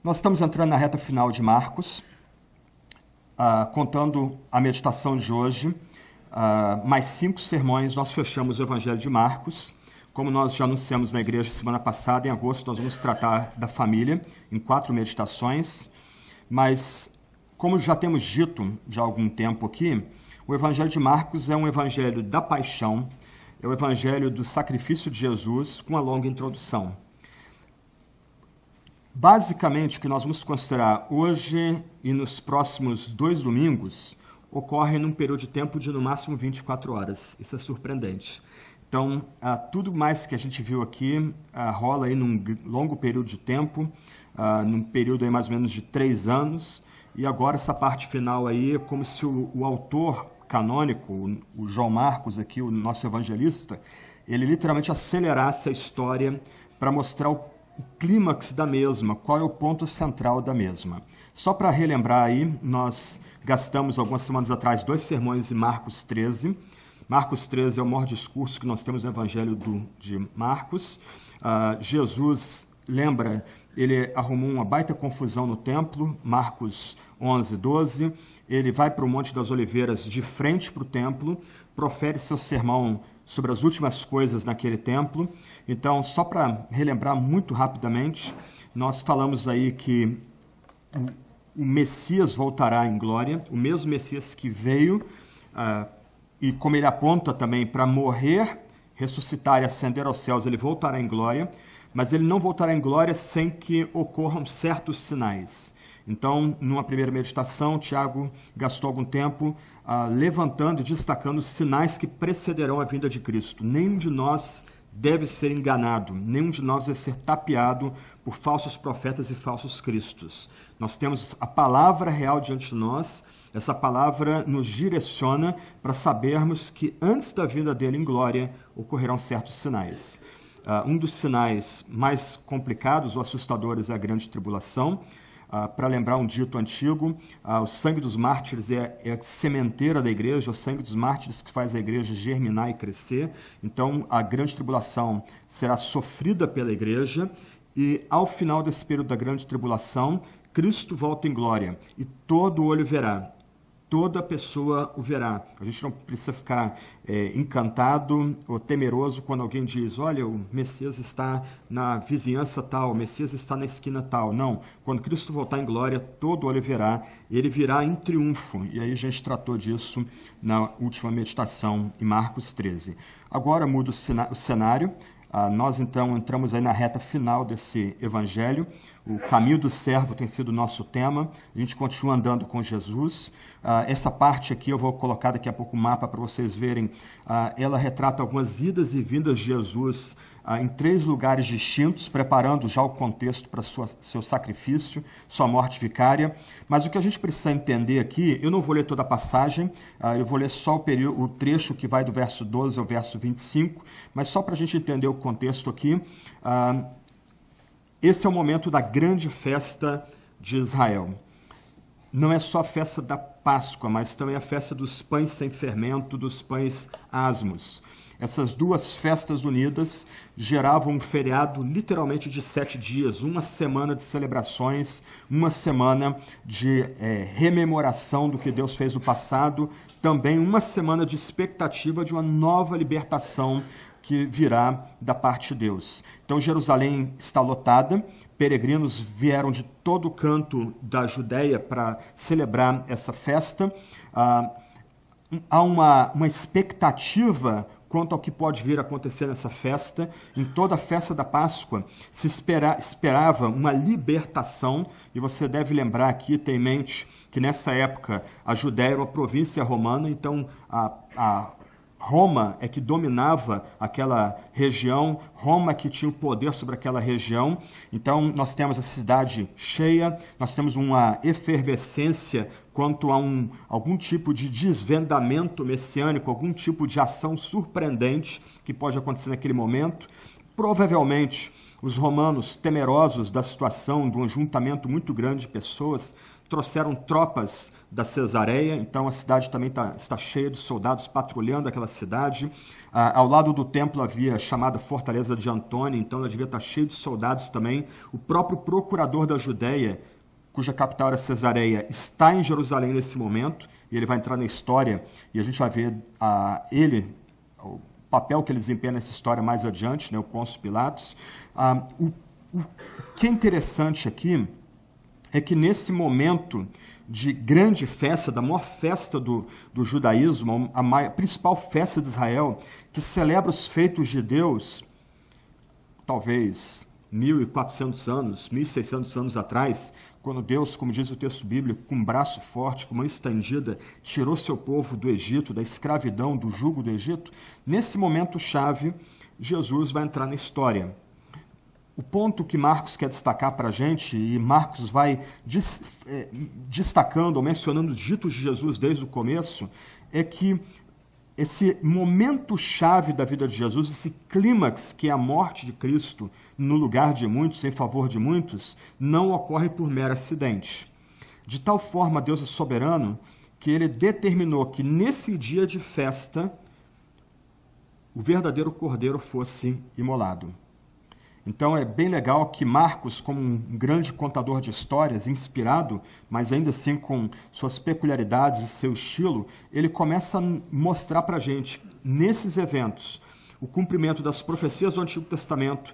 Nós estamos entrando na reta final de Marcos, contando a meditação de hoje. Mais 5 sermões, nós fechamos o Evangelho de Marcos. Como nós já anunciamos na igreja semana passada, em agosto, nós vamos tratar da família em 4 meditações. Mas, como já temos dito já há algum tempo aqui, o Evangelho de Marcos é um evangelho da paixão, é o evangelho do sacrifício de Jesus, com uma longa introdução. Basicamente, o que nós vamos considerar hoje e nos próximos 2 domingos ocorre num período de tempo de no máximo 24 horas. Isso é surpreendente. Então, tudo mais que a gente viu aqui rola aí num longo período de tempo, num período aí mais ou menos de 3 anos, e agora essa parte final aí é como se o autor canônico, o João Marcos aqui, o nosso evangelista, ele literalmente acelerasse a história para mostrar o clímax da mesma, qual é o ponto central da mesma. Só para relembrar aí, nós gastamos algumas semanas atrás 2 sermões em Marcos 13. Marcos 13 é o maior discurso que nós temos no Evangelho de Marcos. Jesus, lembra, ele arrumou uma baita confusão no templo, Marcos 11, 12. Ele vai para o Monte das Oliveiras de frente para o templo, profere seu sermão sobre as últimas coisas naquele templo. Então, só para relembrar muito rapidamente, nós falamos aí que o Messias voltará em glória, o mesmo Messias que veio, e como ele aponta também para morrer, ressuscitar e ascender aos céus, ele voltará em glória, mas ele não voltará em glória sem que ocorram certos sinais. Então, numa primeira meditação, Tiago gastou algum tempo levantando e destacando os sinais que precederão a vinda de Cristo. Nenhum de nós deve ser enganado, nenhum de nós deve ser tapeado por falsos profetas e falsos cristos. Nós temos a palavra real diante de nós, essa palavra nos direciona para sabermos que antes da vinda dele em glória ocorrerão certos sinais. Um dos sinais mais complicados ou assustadores é a grande tribulação. Para lembrar um dito antigo, o sangue dos mártires é a sementeira da igreja, o sangue dos mártires que faz a igreja germinar e crescer. Então, a grande tribulação será sofrida pela igreja e, ao final desse período da grande tribulação, Cristo volta em glória e todo olho verá. Toda pessoa o verá. A gente não precisa ficar encantado ou temeroso quando alguém diz, olha, o Messias está na vizinhança tal, o Messias está na esquina tal. Não, quando Cristo voltar em glória, todo olho verá, ele virá em triunfo. E aí a gente tratou disso na última meditação em Marcos 13. Agora muda o cenário. Nós, então, entramos aí na reta final desse evangelho. O caminho do servo tem sido o nosso tema. A gente continua andando com Jesus. Essa parte aqui, eu vou colocar daqui a pouco o mapa para vocês verem. Ela retrata algumas idas e vindas de Jesus em 3 lugares distintos, preparando já o contexto para seu sacrifício, sua morte vicária. Mas o que a gente precisa entender aqui, eu não vou ler toda a passagem, eu vou ler só o trecho que vai do verso 12 ao verso 25, mas só para a gente entender o contexto aqui, esse é o momento da grande festa de Israel. Não é só a festa da Páscoa, mas também a festa dos pães sem fermento, dos pães asmos. Essas 2 festas unidas geravam um feriado literalmente de 7 dias, uma semana de celebrações, uma semana de rememoração do que Deus fez no passado, também uma semana de expectativa de uma nova libertação que virá da parte de Deus. Então, Jerusalém está lotada, peregrinos vieram de todo canto da Judéia para celebrar essa festa. Há uma expectativa quanto ao que pode vir a acontecer nessa festa. Em toda a festa da Páscoa se esperava uma libertação, e você deve lembrar aqui, ter em mente, que nessa época a Judéia era uma província romana, então a Roma é que dominava aquela região, Roma é que tinha o poder sobre aquela região. Então, nós temos a cidade cheia, nós temos uma efervescência quanto a algum tipo de desvendamento messiânico, algum tipo de ação surpreendente que pode acontecer naquele momento. provavelmente os romanos, temerosos da situação, de um ajuntamento muito grande de pessoas, trouxeram tropas da Cesareia, então a cidade também está cheia de soldados patrulhando aquela cidade. Ao lado do templo havia a chamada Fortaleza de Antônio, então ela devia estar cheia de soldados também. O próprio procurador da Judéia, cuja capital era Cesareia, está em Jerusalém nesse momento, e ele vai entrar na história, e a gente vai ver o papel que ele desempenha nessa história mais adiante, né, o Pôncio Pilatos. O que é interessante aqui é que nesse momento de grande festa, da maior festa do judaísmo, a principal festa de Israel, que celebra os feitos de Deus, talvez 1.400 anos, 1.600 anos atrás, quando Deus, como diz o texto bíblico, com um braço forte, com mão estendida, tirou seu povo do Egito, da escravidão, do jugo do Egito, nesse momento chave, Jesus vai entrar na história. O ponto que Marcos quer destacar para a gente, e Marcos vai destacando ou mencionando os ditos de Jesus desde o começo, é que esse momento-chave da vida de Jesus, esse clímax que é a morte de Cristo no lugar de muitos, em favor de muitos, não ocorre por mero acidente. De tal forma, Deus é soberano que ele determinou que nesse dia de festa o verdadeiro cordeiro fosse imolado. Então é bem legal que Marcos, como um grande contador de histórias, inspirado, mas ainda assim com suas peculiaridades e seu estilo, ele começa a mostrar para a gente, nesses eventos, o cumprimento das profecias do Antigo Testamento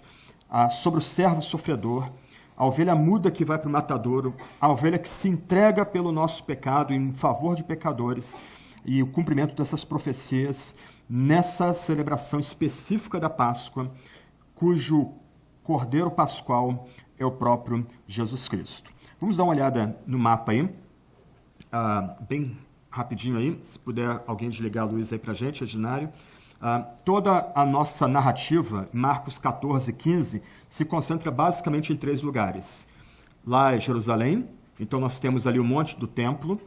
sobre o servo sofredor, a ovelha muda que vai para o matadouro, a ovelha que se entrega pelo nosso pecado em favor de pecadores, e o cumprimento dessas profecias nessa celebração específica da Páscoa, cujo Cordeiro Pascual é o próprio Jesus Cristo. Vamos dar uma olhada no mapa aí, bem rapidinho aí, se puder alguém desligar a luz aí para a gente, Reginário. Toda a nossa narrativa, Marcos 14, 15, se concentra basicamente em 3 lugares. Lá é Jerusalém, então nós temos ali o Monte do Templo,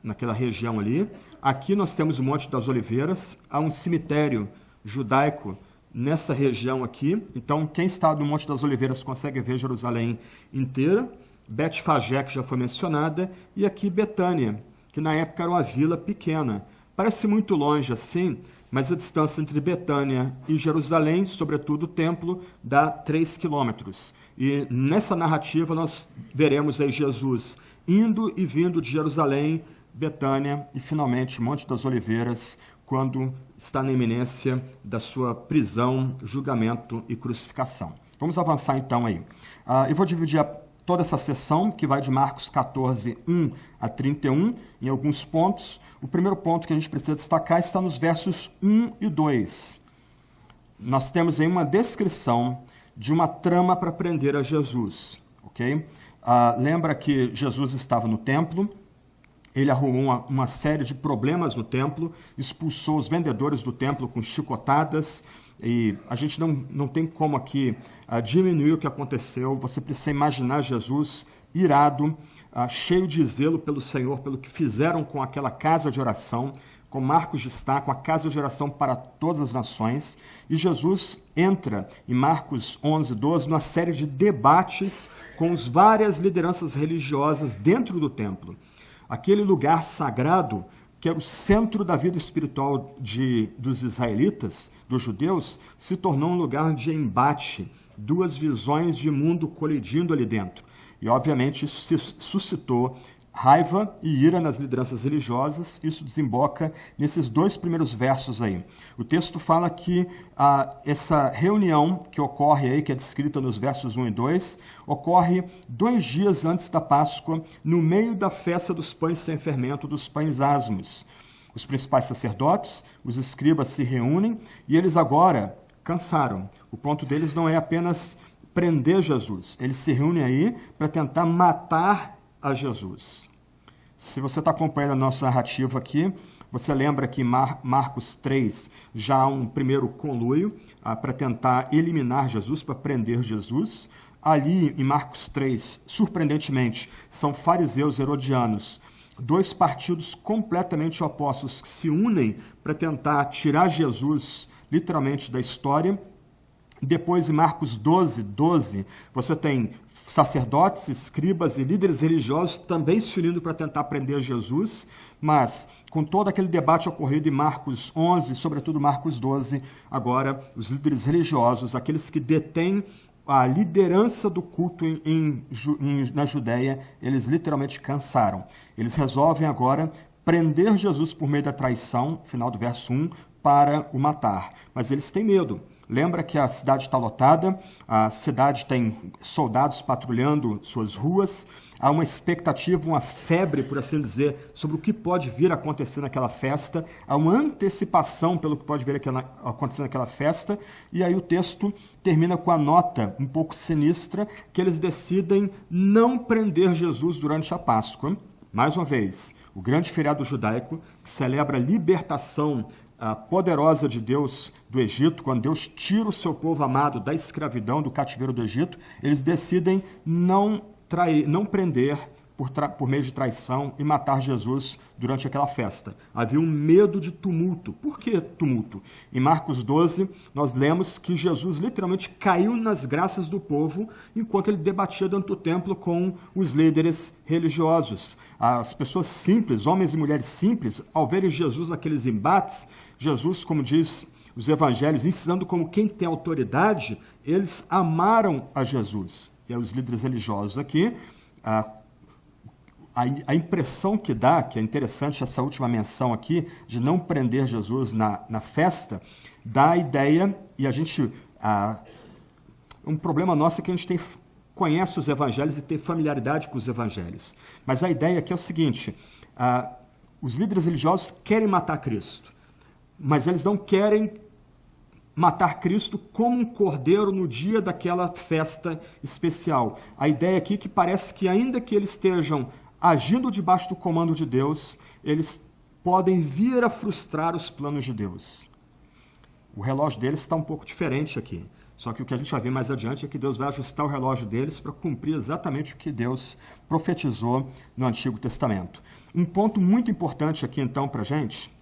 naquela região ali. Aqui nós temos o Monte das Oliveiras, há um cemitério judaico nessa região aqui. Então, quem está no Monte das Oliveiras consegue ver Jerusalém inteira. Betfagé, que já foi mencionada, e aqui Betânia, que na época era uma vila pequena. Parece muito longe assim, mas a distância entre Betânia e Jerusalém, sobretudo o templo, dá 3 quilômetros. E nessa narrativa nós veremos aí Jesus indo e vindo de Jerusalém, Betânia e finalmente Monte das Oliveiras, quando está na iminência da sua prisão, julgamento e crucificação. Vamos avançar então aí. Eu vou dividir toda essa sessão, que vai de Marcos 14, 1 a 31, em alguns pontos. O primeiro ponto que a gente precisa destacar está nos versos 1 e 2. Nós temos aí uma descrição de uma trama para prender a Jesus. Okay? Lembra que Jesus estava no templo, ele arrumou uma série de problemas no templo, expulsou os vendedores do templo com chicotadas, e a gente não tem como aqui diminuir o que aconteceu. Você precisa imaginar Jesus irado, cheio de zelo pelo Senhor, pelo que fizeram com aquela casa de oração, como Marcos destaca, a casa de oração para todas as nações. E Jesus entra em Marcos 11, 12, numa série de debates com as várias lideranças religiosas dentro do templo. Aquele lugar sagrado, que era o centro da vida espiritual dos israelitas, dos judeus, se tornou um lugar de embate, 2 visões de mundo colidindo ali dentro. E, obviamente, isso suscitou raiva e ira nas lideranças religiosas. Isso desemboca nesses 2 primeiros versos aí. O texto fala que essa reunião que ocorre aí, que é descrita nos versos 1 e 2, ocorre 2 dias antes da Páscoa, no meio da festa dos pães sem fermento, dos pães asmos. Os principais sacerdotes, os escribas se reúnem e eles agora cansaram. O ponto deles não é apenas prender Jesus, eles se reúnem aí para tentar matar a Jesus. Se você está acompanhando a nossa narrativa aqui, você lembra que em Marcos 3 já há um primeiro conluio para tentar eliminar Jesus, para prender Jesus. Ali em Marcos 3, surpreendentemente, são fariseus herodianos, 2 partidos completamente opostos que se unem para tentar tirar Jesus literalmente da história. Depois, em Marcos 12, 12, você tem sacerdotes, escribas e líderes religiosos também se unindo para tentar prender Jesus, mas com todo aquele debate ocorrido em Marcos 11, sobretudo Marcos 12, agora os líderes religiosos, aqueles que detêm a liderança do culto na Judéia, eles literalmente cansaram. Eles resolvem agora prender Jesus por meio da traição, final do verso 1, para o matar. Mas eles têm medo. Lembra que a cidade está lotada, a cidade tem soldados patrulhando suas ruas, há uma expectativa, uma febre, por assim dizer, sobre o que pode vir a acontecer naquela festa, há uma antecipação pelo que pode vir a acontecer naquela festa, e aí o texto termina com a nota um pouco sinistra, que eles decidem não prender Jesus durante a Páscoa. Mais uma vez, o grande feriado judaico, que celebra a libertação poderosa de Deus do Egito, quando Deus tira o seu povo amado da escravidão, do cativeiro do Egito, eles decidem não prender por meio de traição e matar Jesus durante aquela festa. Havia um medo de tumulto. Por que tumulto? Em Marcos 12, nós lemos que Jesus literalmente caiu nas graças do povo enquanto ele debatia dentro do templo com os líderes religiosos. As pessoas simples, homens e mulheres simples, ao verem Jesus naqueles embates, Jesus, como diz os evangelhos, ensinando como quem tem autoridade, eles amaram a Jesus. E aí os líderes religiosos aqui, a impressão que dá, que é interessante essa última menção aqui, de não prender Jesus na festa, dá a ideia, e a gente... um problema nosso é que a gente conhece os evangelhos e tem familiaridade com os evangelhos. Mas a ideia aqui é o seguinte, os líderes religiosos querem matar Cristo, mas eles não querem matar Cristo como um cordeiro no dia daquela festa especial. A ideia aqui é que parece que ainda que eles estejam agindo debaixo do comando de Deus, eles podem vir a frustrar os planos de Deus. O relógio deles está um pouco diferente aqui. Só que o que a gente vai ver mais adiante é que Deus vai ajustar o relógio deles para cumprir exatamente o que Deus profetizou no Antigo Testamento. Um ponto muito importante aqui, então, para a gente,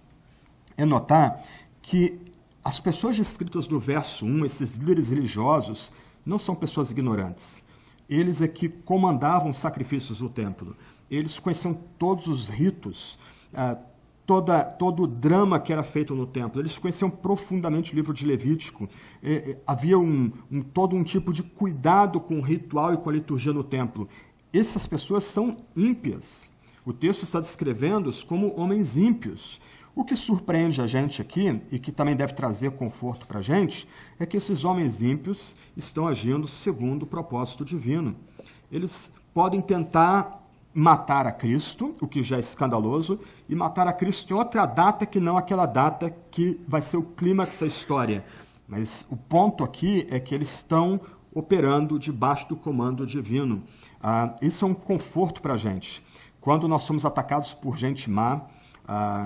é notar que as pessoas descritas do verso 1, esses líderes religiosos, não são pessoas ignorantes. Eles é que comandavam os sacrifícios do templo. Eles conheciam todos os ritos, todo o drama que era feito no templo. Eles conheciam profundamente o livro de Levítico. Havia todo um tipo de cuidado com o ritual e com a liturgia no templo. Essas pessoas são ímpias. O texto está descrevendo-os como homens ímpios. O que surpreende a gente aqui, e que também deve trazer conforto para a gente, é que esses homens ímpios estão agindo segundo o propósito divino. Eles podem tentar matar a Cristo, o que já é escandaloso, e matar a Cristo em outra data que não aquela data que vai ser o clímax da história. Mas o ponto aqui é que eles estão operando debaixo do comando divino. Isso é um conforto para a gente. Quando nós somos atacados por gente má,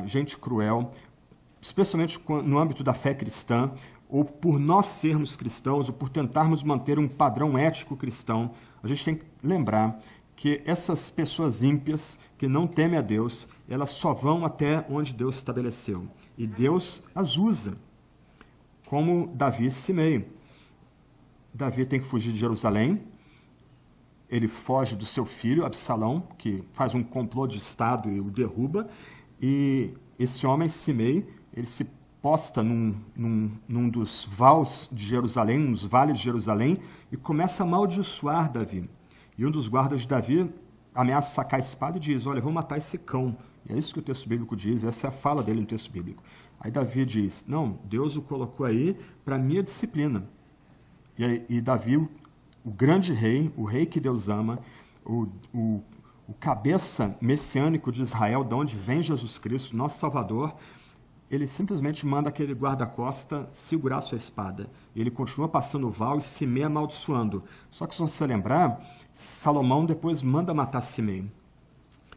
gente cruel, especialmente no âmbito da fé cristã, ou por nós sermos cristãos, ou por tentarmos manter um padrão ético cristão, a gente tem que lembrar que essas pessoas ímpias, que não temem a Deus, elas só vão até onde Deus estabeleceu. E Deus as usa, como Davi e Simei. Davi tem que fugir de Jerusalém, ele foge do seu filho, Absalão, que faz um complô de Estado e o derruba, e esse homem, Simei, ele se posta num dos vales de Jerusalém, nos vales de Jerusalém, e começa a amaldiçoar Davi. E um dos guardas de Davi ameaça sacar a espada e diz, olha, vou matar esse cão. E é isso que o texto bíblico diz, essa é a fala dele no texto bíblico. Aí Davi diz, não, Deus o colocou aí para minha disciplina. E Davi, o grande rei, o rei que Deus ama, o cabeça messiânico de Israel, de onde vem Jesus Cristo, nosso Salvador, ele simplesmente manda aquele guarda-costa segurar sua espada. Ele continua passando o val e Simei amaldiçoando. Só que se você lembrar, Salomão depois manda matar Simei.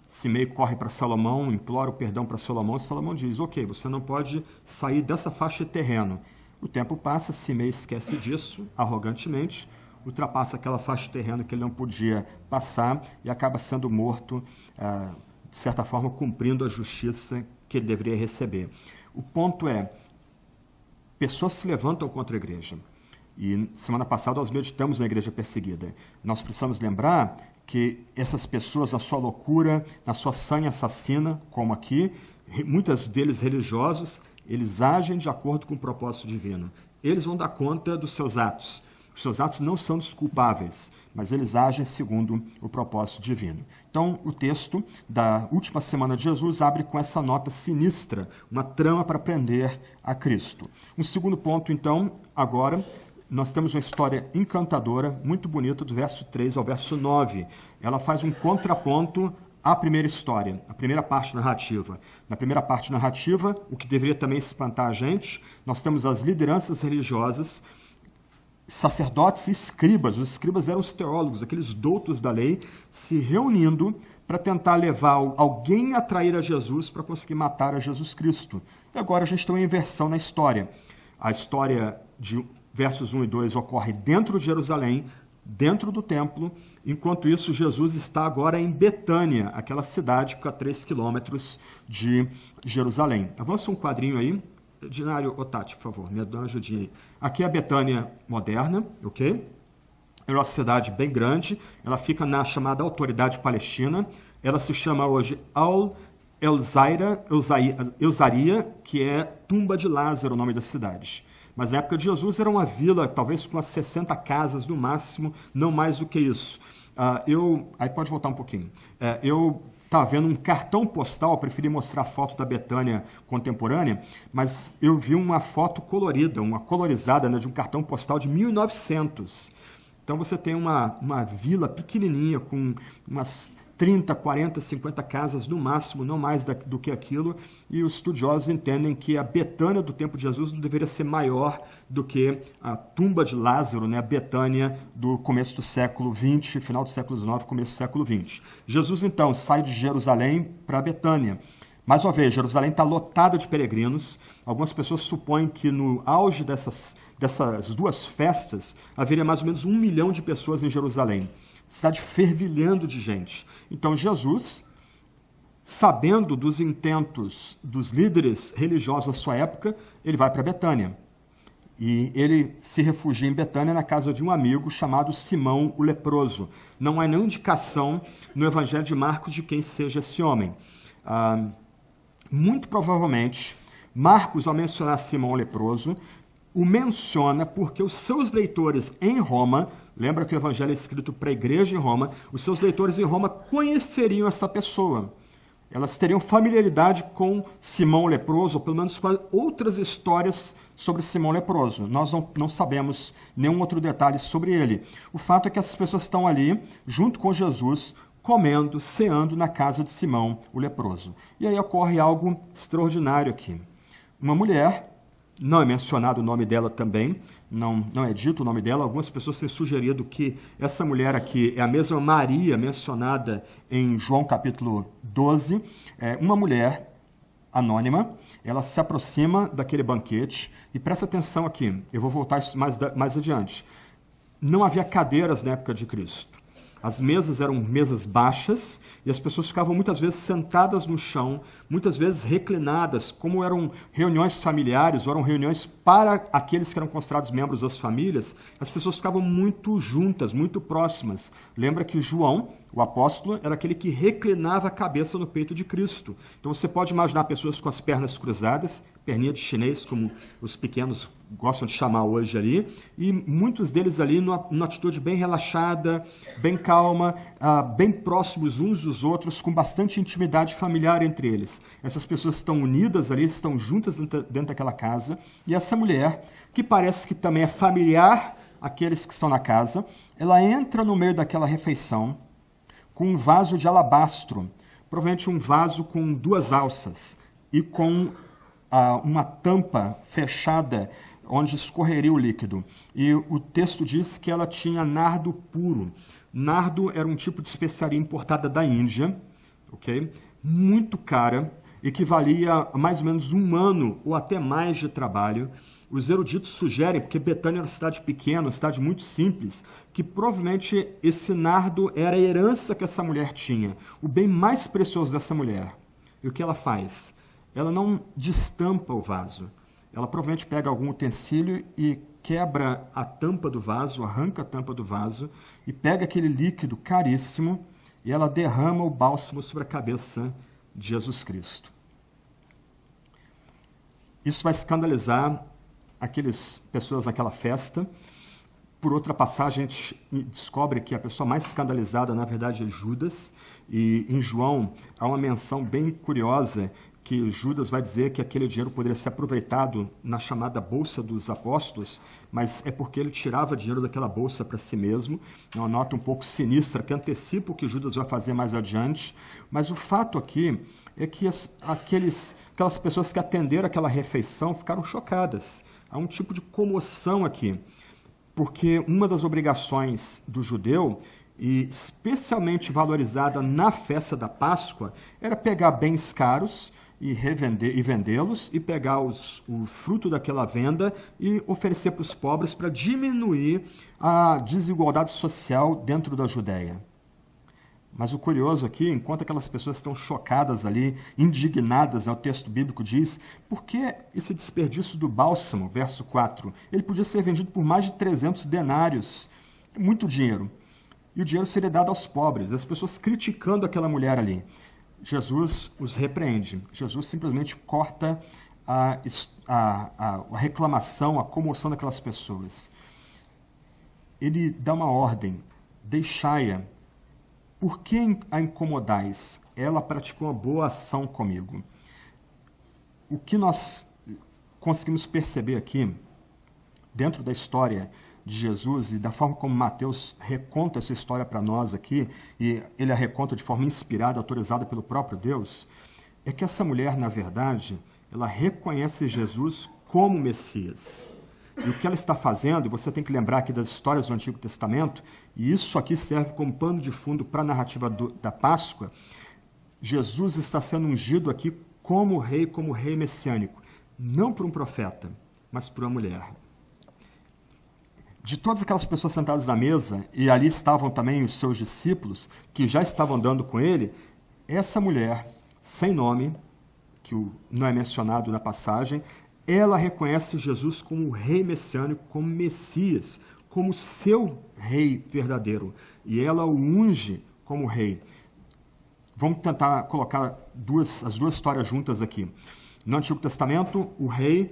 Simei corre para Salomão, implora o perdão para Salomão, e Salomão diz, ok, você não pode sair dessa faixa de terreno. O tempo passa, Simei esquece disso, arrogantemente, ultrapassa aquela faixa de terreno que ele não podia passar e acaba sendo morto, de certa forma, cumprindo a justiça que ele deveria receber. O ponto é, pessoas se levantam contra a igreja. E semana passada nós meditamos na igreja perseguida. Nós precisamos lembrar que essas pessoas, na sua loucura, na sua sanha assassina, como aqui, muitos deles religiosos, eles agem de acordo com o propósito divino. Eles vão dar conta dos seus atos. Os seus atos não são desculpáveis, mas eles agem segundo o propósito divino. Então, o texto da última semana de Jesus abre com essa nota sinistra, uma trama para prender a Cristo. Um segundo ponto, então, agora, nós temos uma história encantadora, muito bonita, do verso 3 ao verso 9. Ela faz um contraponto à primeira história, à primeira parte narrativa. Na primeira parte narrativa, o que deveria também espantar a gente, nós temos as lideranças religiosas, sacerdotes e escribas. Os escribas eram os teólogos, aqueles doutos da lei, se reunindo para tentar levar alguém a trair a Jesus para conseguir matar a Jesus Cristo. E agora a gente tem uma inversão na história. A história de versos 1 e 2 ocorre dentro de Jerusalém, dentro do templo, enquanto isso Jesus está agora em Betânia, aquela cidade que fica a 3 quilômetros de Jerusalém. Avança um quadrinho aí. Dinário Otati, por favor, me dá uma ajudinha aí. Aqui é a Betânia moderna, ok? É uma cidade bem grande, ela fica na chamada Autoridade Palestina, ela se chama hoje Al-Euzaria, que é Tumba de Lázaro, o nome da cidade. Mas na época de Jesus era uma vila, talvez com umas 60 casas no máximo, não mais do que isso. Aí pode voltar um pouquinho. Eu estava vendo um cartão postal, preferi mostrar a foto da Betânia contemporânea, mas eu vi uma foto colorida, uma colorizada, né, de um cartão postal de 1900. Então você tem uma vila pequenininha com umas 30, 40, 50 casas no máximo, não mais do que aquilo, e os estudiosos entendem que a Betânia do tempo de Jesus não deveria ser maior do que a tumba de Lázaro, né, a Betânia do começo do século XX, final do século XIX, começo do século XX. Jesus, então, sai de Jerusalém para Betânia. Mais uma vez, Jerusalém está lotada de peregrinos. Algumas pessoas supõem que no auge dessas duas festas haveria mais ou menos 1 milhão de pessoas em Jerusalém. Cidade fervilhando de gente. Então Jesus, sabendo dos intentos dos líderes religiosos da sua época, ele vai para Betânia. E ele se refugia em Betânia na casa de um amigo chamado Simão o leproso. Não há nenhuma indicação no Evangelho de Marcos de quem seja esse homem. Muito provavelmente, Marcos, ao mencionar Simão o leproso, o menciona porque os seus leitores em Roma, lembra que o Evangelho é escrito para a igreja em Roma, os seus leitores em Roma conheceriam essa pessoa. Elas teriam familiaridade com Simão o leproso, ou pelo menos com outras histórias sobre Simão o leproso. Nós não sabemos nenhum outro detalhe sobre ele. O fato é que essas pessoas estão ali, junto com Jesus, comendo, ceando na casa de Simão o leproso. E aí ocorre algo extraordinário aqui. Uma mulher, não é mencionado o nome dela também, não é dito o nome dela. Algumas pessoas têm sugerido que essa mulher aqui é a mesma Maria mencionada em João capítulo 12. Uma mulher anônima, ela se aproxima daquele banquete e presta atenção aqui, eu vou voltar mais adiante. Não havia cadeiras na época de Cristo. As mesas eram mesas baixas e as pessoas ficavam muitas vezes sentadas no chão, muitas vezes reclinadas, como eram reuniões familiares, ou eram reuniões para aqueles que eram considerados membros das famílias, as pessoas ficavam muito juntas, muito próximas. Lembra que João, o apóstolo, era aquele que reclinava a cabeça no peito de Cristo. Então você pode imaginar pessoas com as pernas cruzadas, perninha de chinês, como os pequenos gostam de chamar hoje ali, e muitos deles ali numa atitude bem relaxada, bem calma, bem próximos uns dos outros, com bastante intimidade familiar entre eles. Essas pessoas estão unidas ali, estão juntas dentro daquela casa, e essa mulher, que parece que também é familiar àqueles que estão na casa, ela entra no meio daquela refeição com um vaso de alabastro, provavelmente um vaso com 2 alças, e com uma tampa fechada onde escorreria o líquido. E o texto diz que ela tinha nardo puro. Nardo era um tipo de especiaria importada da Índia, ok? Muito cara, equivalia a mais ou menos 1 ano ou até mais de trabalho. Os eruditos sugerem, porque Betânia era uma cidade pequena, uma cidade muito simples, que provavelmente esse nardo era a herança que essa mulher tinha, o bem mais precioso dessa mulher. E o que ela faz? Ela não destampa o vaso. Ela provavelmente pega algum utensílio e quebra a tampa do vaso, arranca a tampa do vaso e pega aquele líquido caríssimo e ela derrama o bálsamo sobre a cabeça de Jesus Cristo. Isso vai escandalizar aquelas pessoas naquela festa. Por outra passagem, a gente descobre que a pessoa mais escandalizada, na verdade, é Judas. E em João, há uma menção bem curiosa que Judas vai dizer que aquele dinheiro poderia ser aproveitado na chamada Bolsa dos Apóstolos, mas é porque ele tirava dinheiro daquela bolsa para si mesmo. É uma nota um pouco sinistra, que antecipa o que Judas vai fazer mais adiante. Mas o fato aqui é que aquelas pessoas que atenderam aquela refeição ficaram chocadas. Há um tipo de comoção aqui, porque uma das obrigações do judeu, e especialmente valorizada na festa da Páscoa, era pegar bens caros e vendê-los e pegar o fruto daquela venda e oferecer para os pobres para diminuir a desigualdade social dentro da Judéia. Mas o curioso aqui, enquanto aquelas pessoas estão chocadas ali, indignadas, o texto bíblico diz, por que esse desperdício do bálsamo, verso 4? Ele podia ser vendido por mais de 300 denários, muito dinheiro. E o dinheiro seria dado aos pobres, as pessoas criticando aquela mulher ali. Jesus os repreende. Jesus simplesmente corta a reclamação, a comoção daquelas pessoas. Ele dá uma ordem, deixai-a. Por que a incomodais? Ela praticou uma boa ação comigo. O que nós conseguimos perceber aqui, dentro da história de Jesus e da forma como Mateus reconta essa história para nós aqui, e ele a reconta de forma inspirada, autorizada pelo próprio Deus, é que essa mulher, na verdade, ela reconhece Jesus como Messias. E o que ela está fazendo, e você tem que lembrar aqui das histórias do Antigo Testamento, e isso aqui serve como pano de fundo para a narrativa da Páscoa, Jesus está sendo ungido aqui como rei messiânico, não por um profeta, mas por uma mulher. De todas aquelas pessoas sentadas na mesa, e ali estavam também os seus discípulos, que já estavam andando com ele, essa mulher, sem nome, que não é mencionado na passagem, ela reconhece Jesus como rei messiânico, como Messias, como seu rei verdadeiro. E ela o unge como rei. Vamos tentar colocar as duas histórias juntas aqui. No Antigo Testamento, o rei,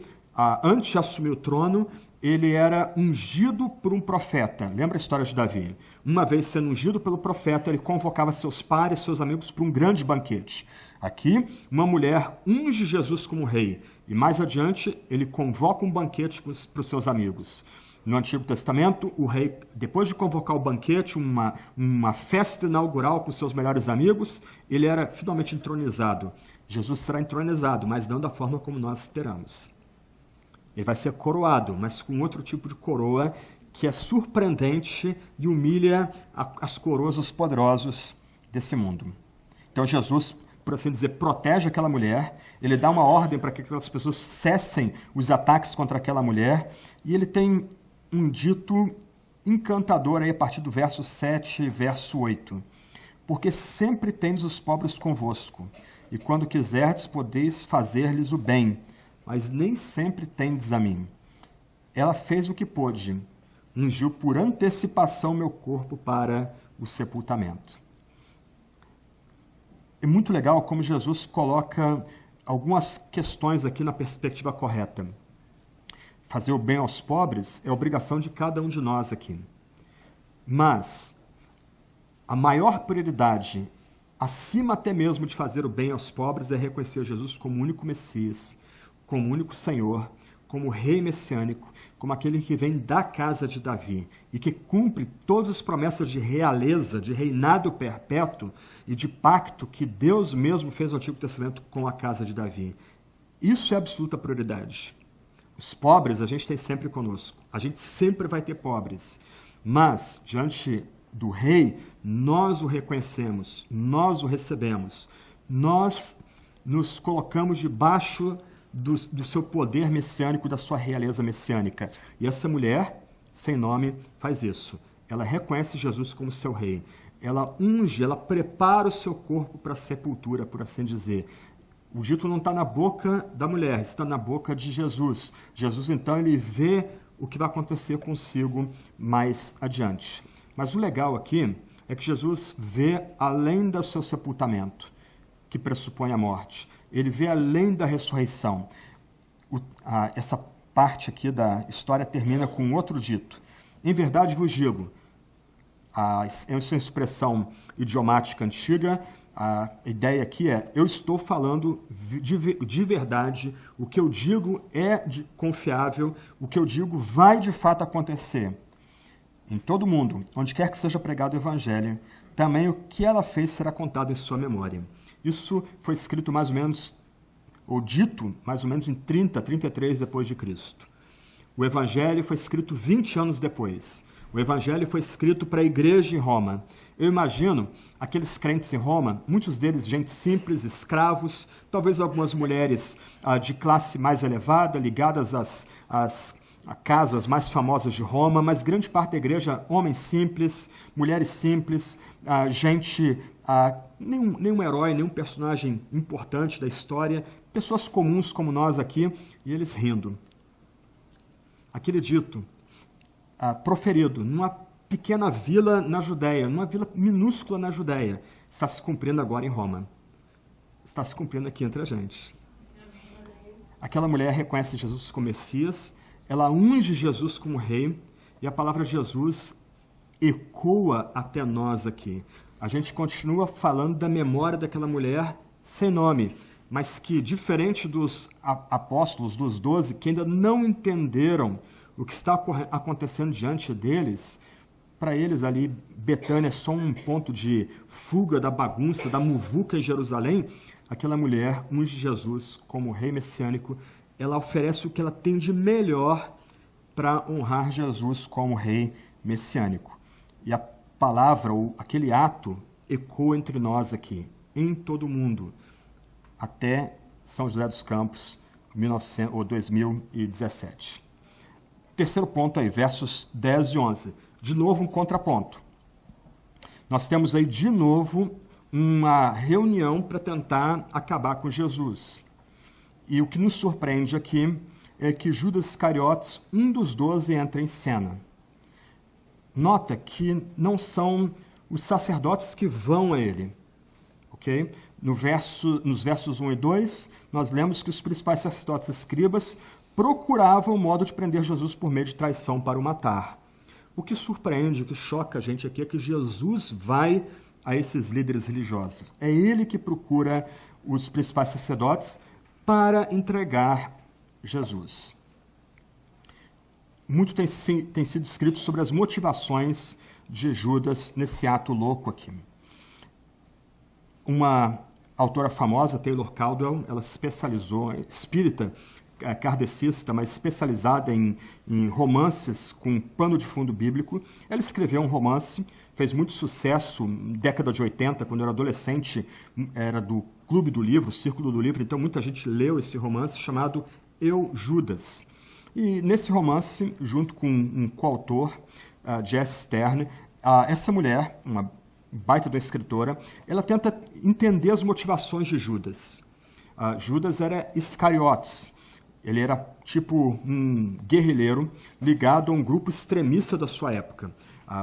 antes de assumir o trono, ele era ungido por um profeta. Lembra a história de Davi? Uma vez sendo ungido pelo profeta, ele convocava seus pares, seus amigos para um grande banquete. Aqui, uma mulher unge Jesus como rei. E mais adiante, ele convoca um banquete para os seus amigos. No Antigo Testamento, o rei, depois de convocar o banquete, uma festa inaugural com os seus melhores amigos, ele era finalmente entronizado. Jesus será entronizado, mas não da forma como nós esperamos. Ele vai ser coroado, mas com outro tipo de coroa que é surpreendente e humilha as coroas dos poderosos desse mundo. Então Jesus, por assim dizer, protege aquela mulher, ele dá uma ordem para que aquelas pessoas cessem os ataques contra aquela mulher, e ele tem um dito encantador aí a partir do verso 7 e verso 8. Porque sempre tendes os pobres convosco, e quando quiserdes podeis fazer-lhes o bem, mas nem sempre tendes a mim. Ela fez o que pôde, ungiu por antecipação meu corpo para o sepultamento. É muito legal como Jesus coloca algumas questões aqui na perspectiva correta. Fazer o bem aos pobres é obrigação de cada um de nós aqui. Mas a maior prioridade, acima até mesmo de fazer o bem aos pobres, é reconhecer Jesus como o único Messias, como o único Senhor, como rei messiânico, como aquele que vem da casa de Davi e que cumpre todas as promessas de realeza, de reinado perpétuo e de pacto que Deus mesmo fez no Antigo Testamento com a casa de Davi. Isso é absoluta prioridade. Os pobres a gente tem sempre conosco, a gente sempre vai ter pobres, mas diante do rei, nós o reconhecemos, nós o recebemos, nós nos colocamos debaixo do seu poder messiânico, da sua realeza messiânica. E essa mulher, sem nome, faz isso. Ela reconhece Jesus como seu rei. Ela unge, ela prepara o seu corpo para a sepultura, por assim dizer. O dito não está na boca da mulher, está na boca de Jesus. Jesus, então, ele vê o que vai acontecer consigo mais adiante. Mas o legal aqui é que Jesus vê além do seu sepultamento, que pressupõe a morte. Ele vê além da ressurreição. Essa parte aqui da história termina com outro dito. Em verdade vos digo, essa expressão idiomática antiga, a ideia aqui é, eu estou falando de verdade, o que eu digo é confiável, o que eu digo vai de fato acontecer. Em todo mundo, onde quer que seja pregado o evangelho, também o que ela fez será contado em sua memória. Isso foi escrito mais ou menos, ou dito mais ou menos em 33 depois de Cristo. O evangelho foi escrito 20 anos depois. O evangelho foi escrito para a igreja em Roma. Eu imagino aqueles crentes em Roma, muitos deles gente simples, escravos, talvez algumas mulheres de classe mais elevada, ligadas às casas mais famosas de Roma, mas grande parte da igreja, homens simples, mulheres simples, gente, nenhum herói, nenhum personagem importante da história, pessoas comuns como nós aqui, e eles rindo. Aquele dito proferido numa pequena vila na Judéia, numa vila minúscula na Judéia, está se cumprindo agora em Roma. Está se cumprindo aqui entre a gente. Aquela mulher reconhece Jesus como Messias, ela unge Jesus como rei, e a palavra Jesus ecoa até nós aqui. A gente continua falando da memória daquela mulher sem nome, mas que, diferente dos apóstolos, dos 12, que ainda não entenderam o que está acontecendo diante deles, para eles ali, Betânia é só um ponto de fuga da bagunça, da muvuca em Jerusalém. Aquela mulher unge Jesus como rei messiânico, ela oferece o que ela tem de melhor para honrar Jesus como rei messiânico. E a palavra, ou aquele ato, ecoa entre nós aqui, em todo o mundo, até São José dos Campos, 2017. Terceiro ponto aí, versos 10 e 11. De novo, um contraponto. Nós temos aí, de novo, uma reunião para tentar acabar com Jesus. E o que nos surpreende aqui é que Judas Iscariotes, um dos 12, entra em cena. Nota que não são os sacerdotes que vão a ele. Ok? Nos versos 1 e 2, nós lemos que os principais sacerdotes e escribas procuravam o modo de prender Jesus por meio de traição para o matar. O que surpreende, o que choca a gente aqui é que Jesus vai a esses líderes religiosos. É ele que procura os principais sacerdotes para entregar Jesus. Muito tem sido escrito sobre as motivações de Judas nesse ato louco aqui. Uma autora famosa, Taylor Caldwell, ela se especializou, espírita, kardecista, mas especializada em romances com pano de fundo bíblico. Ela escreveu um romance, fez muito sucesso na década de 80, quando eu era adolescente, era do Clube do Livro, Círculo do Livro, então muita gente leu esse romance chamado Eu, Judas. E nesse romance, junto com um coautor, Jess Stern, essa mulher, uma baita da escritora, ela tenta entender as motivações de Judas. Judas era Iscariotes. Ele era tipo um guerrilheiro ligado a um grupo extremista da sua época.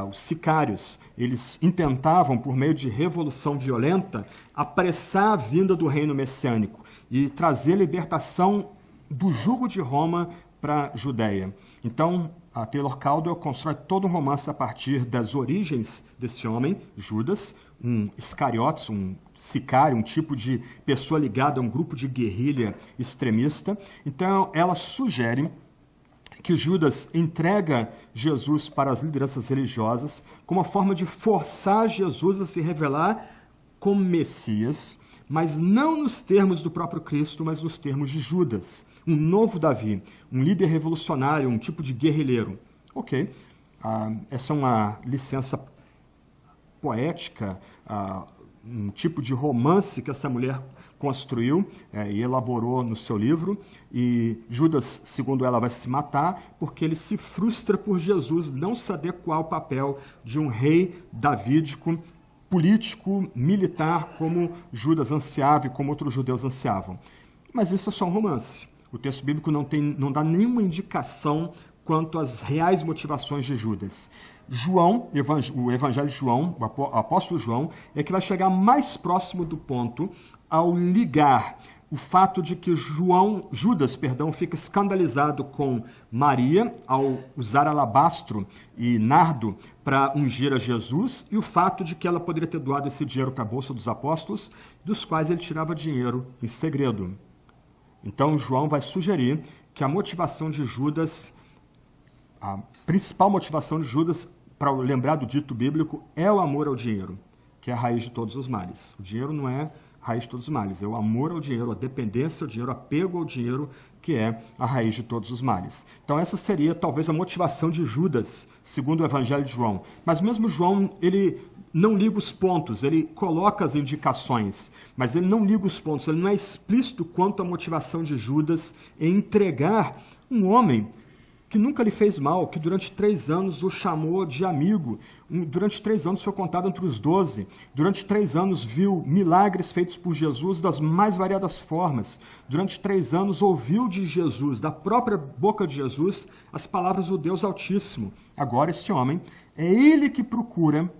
Os sicários, eles intentavam, por meio de revolução violenta, apressar a vinda do reino messiânico e trazer libertação do jugo de Roma para a Judéia. Então, a Taylor Caldwell constrói todo um romance a partir das origens desse homem, Judas, um Iscariotes, um sicário, um tipo de pessoa ligada a um grupo de guerrilha extremista. Então, ela sugere que Judas entrega Jesus para as lideranças religiosas como uma forma de forçar Jesus a se revelar como Messias, mas não nos termos do próprio Cristo, mas nos termos de Judas, um novo Davi, um líder revolucionário, um tipo de guerrilheiro. Ok, essa é uma licença poética, um tipo de romance que essa mulher construiu e elaborou no seu livro, e Judas, segundo ela, vai se matar porque ele se frustra por Jesus não se adequar ao papel de um rei davídico, político, militar, como Judas ansiava e como outros judeus ansiavam. Mas isso é só um romance. O texto bíblico não dá nenhuma indicação quanto às reais motivações de Judas. João, o Evangelho de João, o apóstolo João, é que vai chegar mais próximo do ponto ao ligar o fato de que Judas fica escandalizado com Maria ao usar alabastro e nardo para ungir a Jesus, e o fato de que ela poderia ter doado esse dinheiro para a bolsa dos apóstolos, dos quais ele tirava dinheiro em segredo. Então João vai sugerir que a motivação de Judas, a principal motivação de Judas, para lembrar do dito bíblico, é o amor ao dinheiro, que é a raiz de todos os males. O dinheiro não é a raiz de todos os males, é o amor ao dinheiro, a dependência ao dinheiro, o apego ao dinheiro, que é a raiz de todos os males. Então essa seria talvez a motivação de Judas, segundo o Evangelho de João. Mas mesmo João, ele não liga os pontos, ele coloca as indicações, mas ele não liga os pontos, ele não é explícito quanto à motivação de Judas em entregar um homem que nunca lhe fez mal, que durante 3 anos o chamou de amigo, durante 3 anos foi contado entre os 12, durante 3 anos viu milagres feitos por Jesus das mais variadas formas, durante 3 anos ouviu de Jesus, da própria boca de Jesus, as palavras do Deus Altíssimo. Agora esse homem, é ele que procura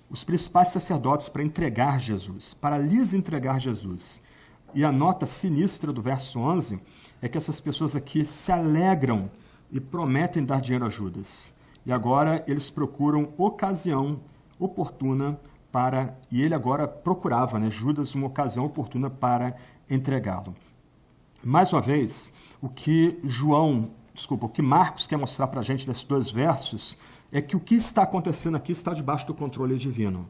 os principais sacerdotes para entregar Jesus, para lhes entregar Jesus. E a nota sinistra do verso 11 é que essas pessoas aqui se alegram e prometem dar dinheiro a Judas. E agora eles procuram ocasião oportuna para... E ele agora procurava, Judas, uma ocasião oportuna para entregá-lo. Mais uma vez, o que Marcos quer mostrar para a gente nesses 2 versos é que o que está acontecendo aqui está debaixo do controle divino.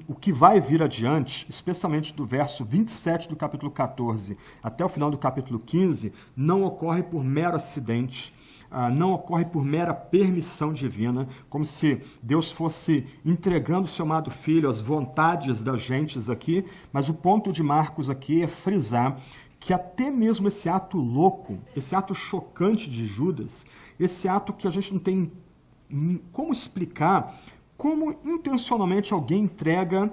O que vai vir adiante, especialmente do verso 27 do capítulo 14 até o final do capítulo 15, não ocorre por mero acidente, não ocorre por mera permissão divina, como se Deus fosse entregando o seu amado Filho às vontades das gentes aqui, mas o ponto de Marcos aqui é frisar que até mesmo esse ato louco, esse ato chocante de Judas, esse ato que a gente não tem como explicar, como intencionalmente alguém entrega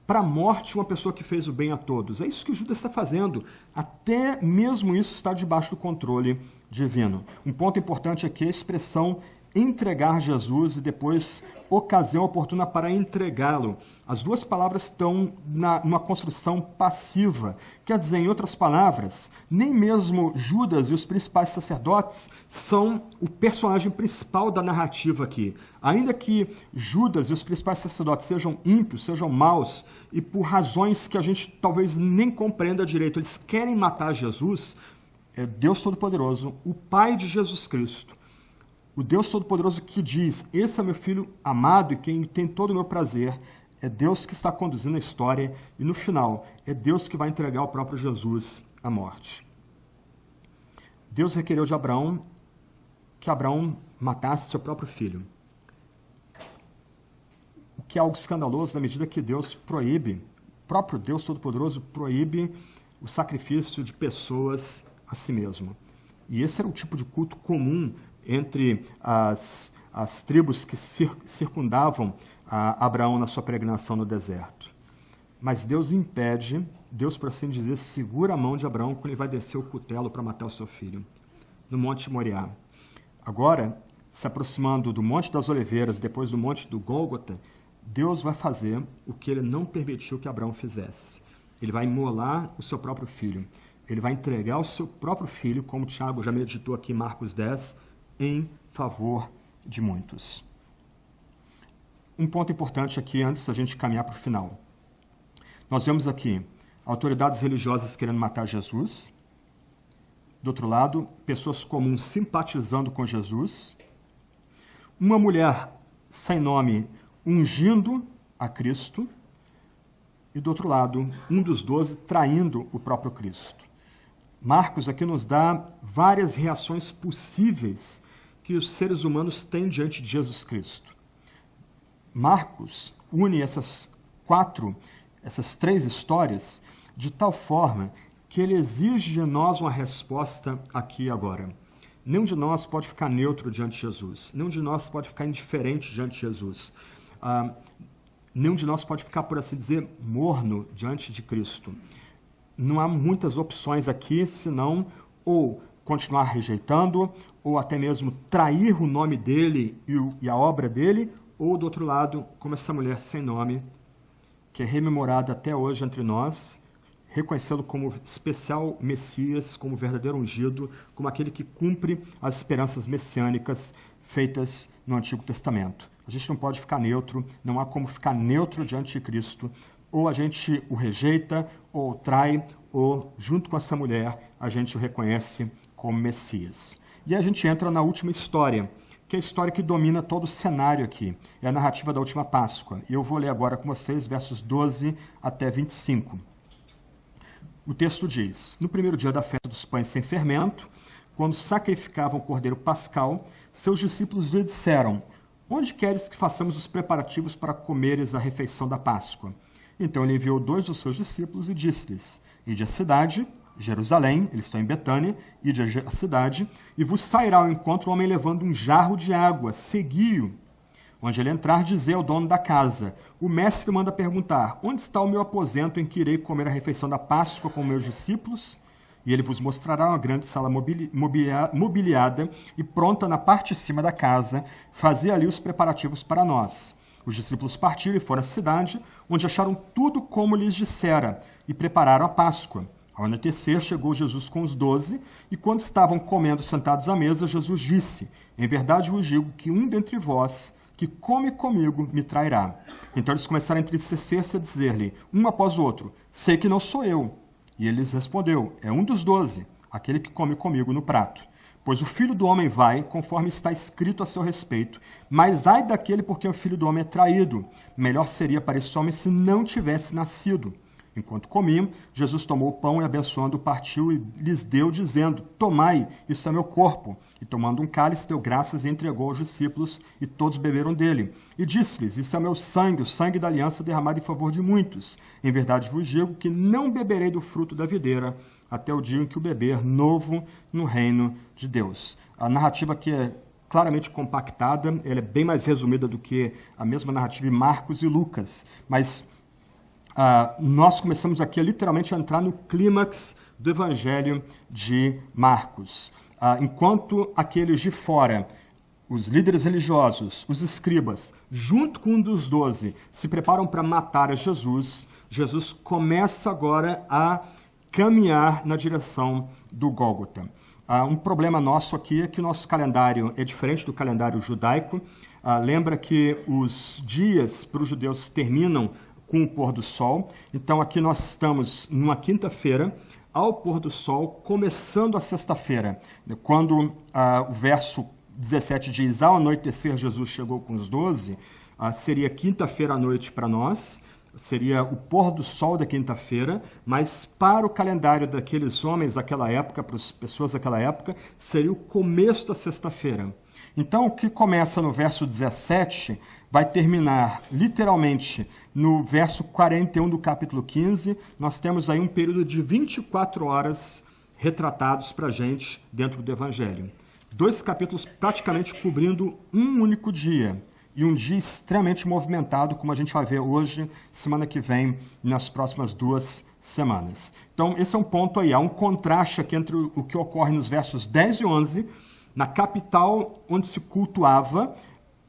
para a morte uma pessoa que fez o bem a todos. É isso que Judas está fazendo. Até mesmo isso está debaixo do controle divino. Um ponto importante aqui é a expressão entregar Jesus e depois ocasião oportuna para entregá-lo. As 2 palavras estão numa construção passiva. Quer dizer, em outras palavras, nem mesmo Judas e os principais sacerdotes são o personagem principal da narrativa aqui. Ainda que Judas e os principais sacerdotes sejam ímpios, sejam maus, e por razões que a gente talvez nem compreenda direito, eles querem matar Jesus, é Deus Todo-Poderoso, o Pai de Jesus Cristo, o Deus Todo-Poderoso que diz, esse é meu Filho amado e quem tem todo o meu prazer, é Deus que está conduzindo a história e no final é Deus que vai entregar o próprio Jesus à morte. Deus requereu de Abraão que Abraão matasse seu próprio filho. O que é algo escandaloso na medida que Deus proíbe, o próprio Deus Todo-Poderoso proíbe o sacrifício de pessoas a si mesmo. E esse era o tipo de culto comum entre as tribos que circundavam Abraão na sua peregrinação no deserto. Mas Deus impede, Deus, por assim dizer, segura a mão de Abraão quando ele vai descer o cutelo para matar o seu filho, no Monte Moriá. Agora, se aproximando do Monte das Oliveiras, depois do Monte do Gólgota, Deus vai fazer o que ele não permitiu que Abraão fizesse. Ele vai imolar o seu próprio filho. Ele vai entregar o seu próprio filho, como Tiago já meditou aqui em Marcos 10, em favor de muitos. Um ponto importante aqui, antes da gente caminhar para o final. Nós vemos aqui autoridades religiosas querendo matar Jesus. Do outro lado, pessoas comuns simpatizando com Jesus. Uma mulher sem nome ungindo a Cristo. E do outro lado, um dos 12 traindo o próprio Cristo. Marcos aqui nos dá várias reações possíveis que os seres humanos têm diante de Jesus Cristo. Marcos une essas 3 histórias de tal forma que ele exige de nós uma resposta aqui e agora. Nenhum de nós pode ficar neutro diante de Jesus. Nenhum de nós pode ficar indiferente diante de Jesus. Nenhum de nós pode ficar, por assim dizer, morno diante de Cristo. Não há muitas opções aqui, senão ou continuar rejeitando, ou até mesmo trair o nome dele e a obra dele, ou do outro lado, como essa mulher sem nome, que é rememorada até hoje entre nós, reconhecê-lo como especial Messias, como verdadeiro ungido, como aquele que cumpre as esperanças messiânicas feitas no Antigo Testamento. A gente não pode ficar neutro, não há como ficar neutro diante de Cristo. Ou a gente o rejeita, ou o trai, ou, junto com essa mulher, a gente o reconhece como Messias. E a gente entra na última história, que é a história que domina todo o cenário aqui. É a narrativa da última Páscoa. E eu vou ler agora com vocês versos 12 até 25. O texto diz: No primeiro dia da festa dos pães sem fermento, quando sacrificavam o cordeiro pascal, seus discípulos lhe disseram: Onde queres que façamos os preparativos para comeres a refeição da Páscoa? Então ele enviou 2 dos seus discípulos e disse-lhes: Ide à cidade, Jerusalém, eles estão em Betânia, ide à cidade, e vos sairá ao encontro um homem levando um jarro de água, segui-o. Onde ele entrar, dizei ao dono da casa: O mestre manda perguntar: Onde está o meu aposento em que irei comer a refeição da Páscoa com meus discípulos? E ele vos mostrará uma grande sala mobiliada e pronta na parte de cima da casa. Fazia ali os preparativos para nós. Os discípulos partiram e foram à cidade, onde acharam tudo como lhes dissera, e prepararam a Páscoa. Ao anoitecer, chegou Jesus com os 12, e quando estavam comendo sentados à mesa, Jesus disse: Em verdade vos digo que um dentre vós, que come comigo, me trairá. Então eles começaram a entristecer-se e a dizer-lhe, um após o outro: Sei que não sou eu. E ele lhes respondeu: É um dos 12, aquele que come comigo no prato. Pois o Filho do Homem vai, conforme está escrito a seu respeito, mas ai daquele por quem o Filho do Homem é traído. Melhor seria para esse homem se não tivesse nascido. Enquanto comiam, Jesus tomou o pão e, abençoando, partiu e lhes deu, dizendo: Tomai, isto é meu corpo. E tomando um cálice, deu graças e entregou aos discípulos, e todos beberam dele. E disse-lhes: Isto é meu sangue, o sangue da aliança derramado em favor de muitos. Em verdade vos digo que não beberei do fruto da videira, até o dia em que o beber novo no reino de Deus. A narrativa aqui é claramente compactada, ela é bem mais resumida do que a mesma narrativa de Marcos e Lucas, mas nós começamos aqui literalmente a entrar no clímax do Evangelho de Marcos. Enquanto aqueles de fora, os líderes religiosos, os escribas, junto com um dos 12, se preparam para matar a Jesus, Jesus começa agora a caminhar na direção do Gólgota. Um problema nosso aqui é que o nosso calendário é diferente do calendário judaico. Lembra que os dias para os judeus terminam com o pôr do sol. Então aqui nós estamos numa quinta-feira, ao pôr do sol, começando a sexta-feira. Quando o verso 17 diz: Ao anoitecer Jesus chegou com os 12, seria quinta-feira à noite para nós, seria o pôr do sol da quinta-feira, mas para o calendário daqueles homens daquela época, para as pessoas daquela época, seria o começo da sexta-feira. Então, o que começa no verso 17 vai terminar literalmente no verso 41 do capítulo 15. Nós temos aí um período de 24 horas retratados para a gente dentro do Evangelho. 2 capítulos praticamente cobrindo um único dia. E um dia extremamente movimentado, como a gente vai ver hoje, semana que vem, nas próximas 2 semanas. Então, esse é um ponto aí. Há um contraste aqui entre o que ocorre nos versos 10 e 11, na capital onde se cultuava,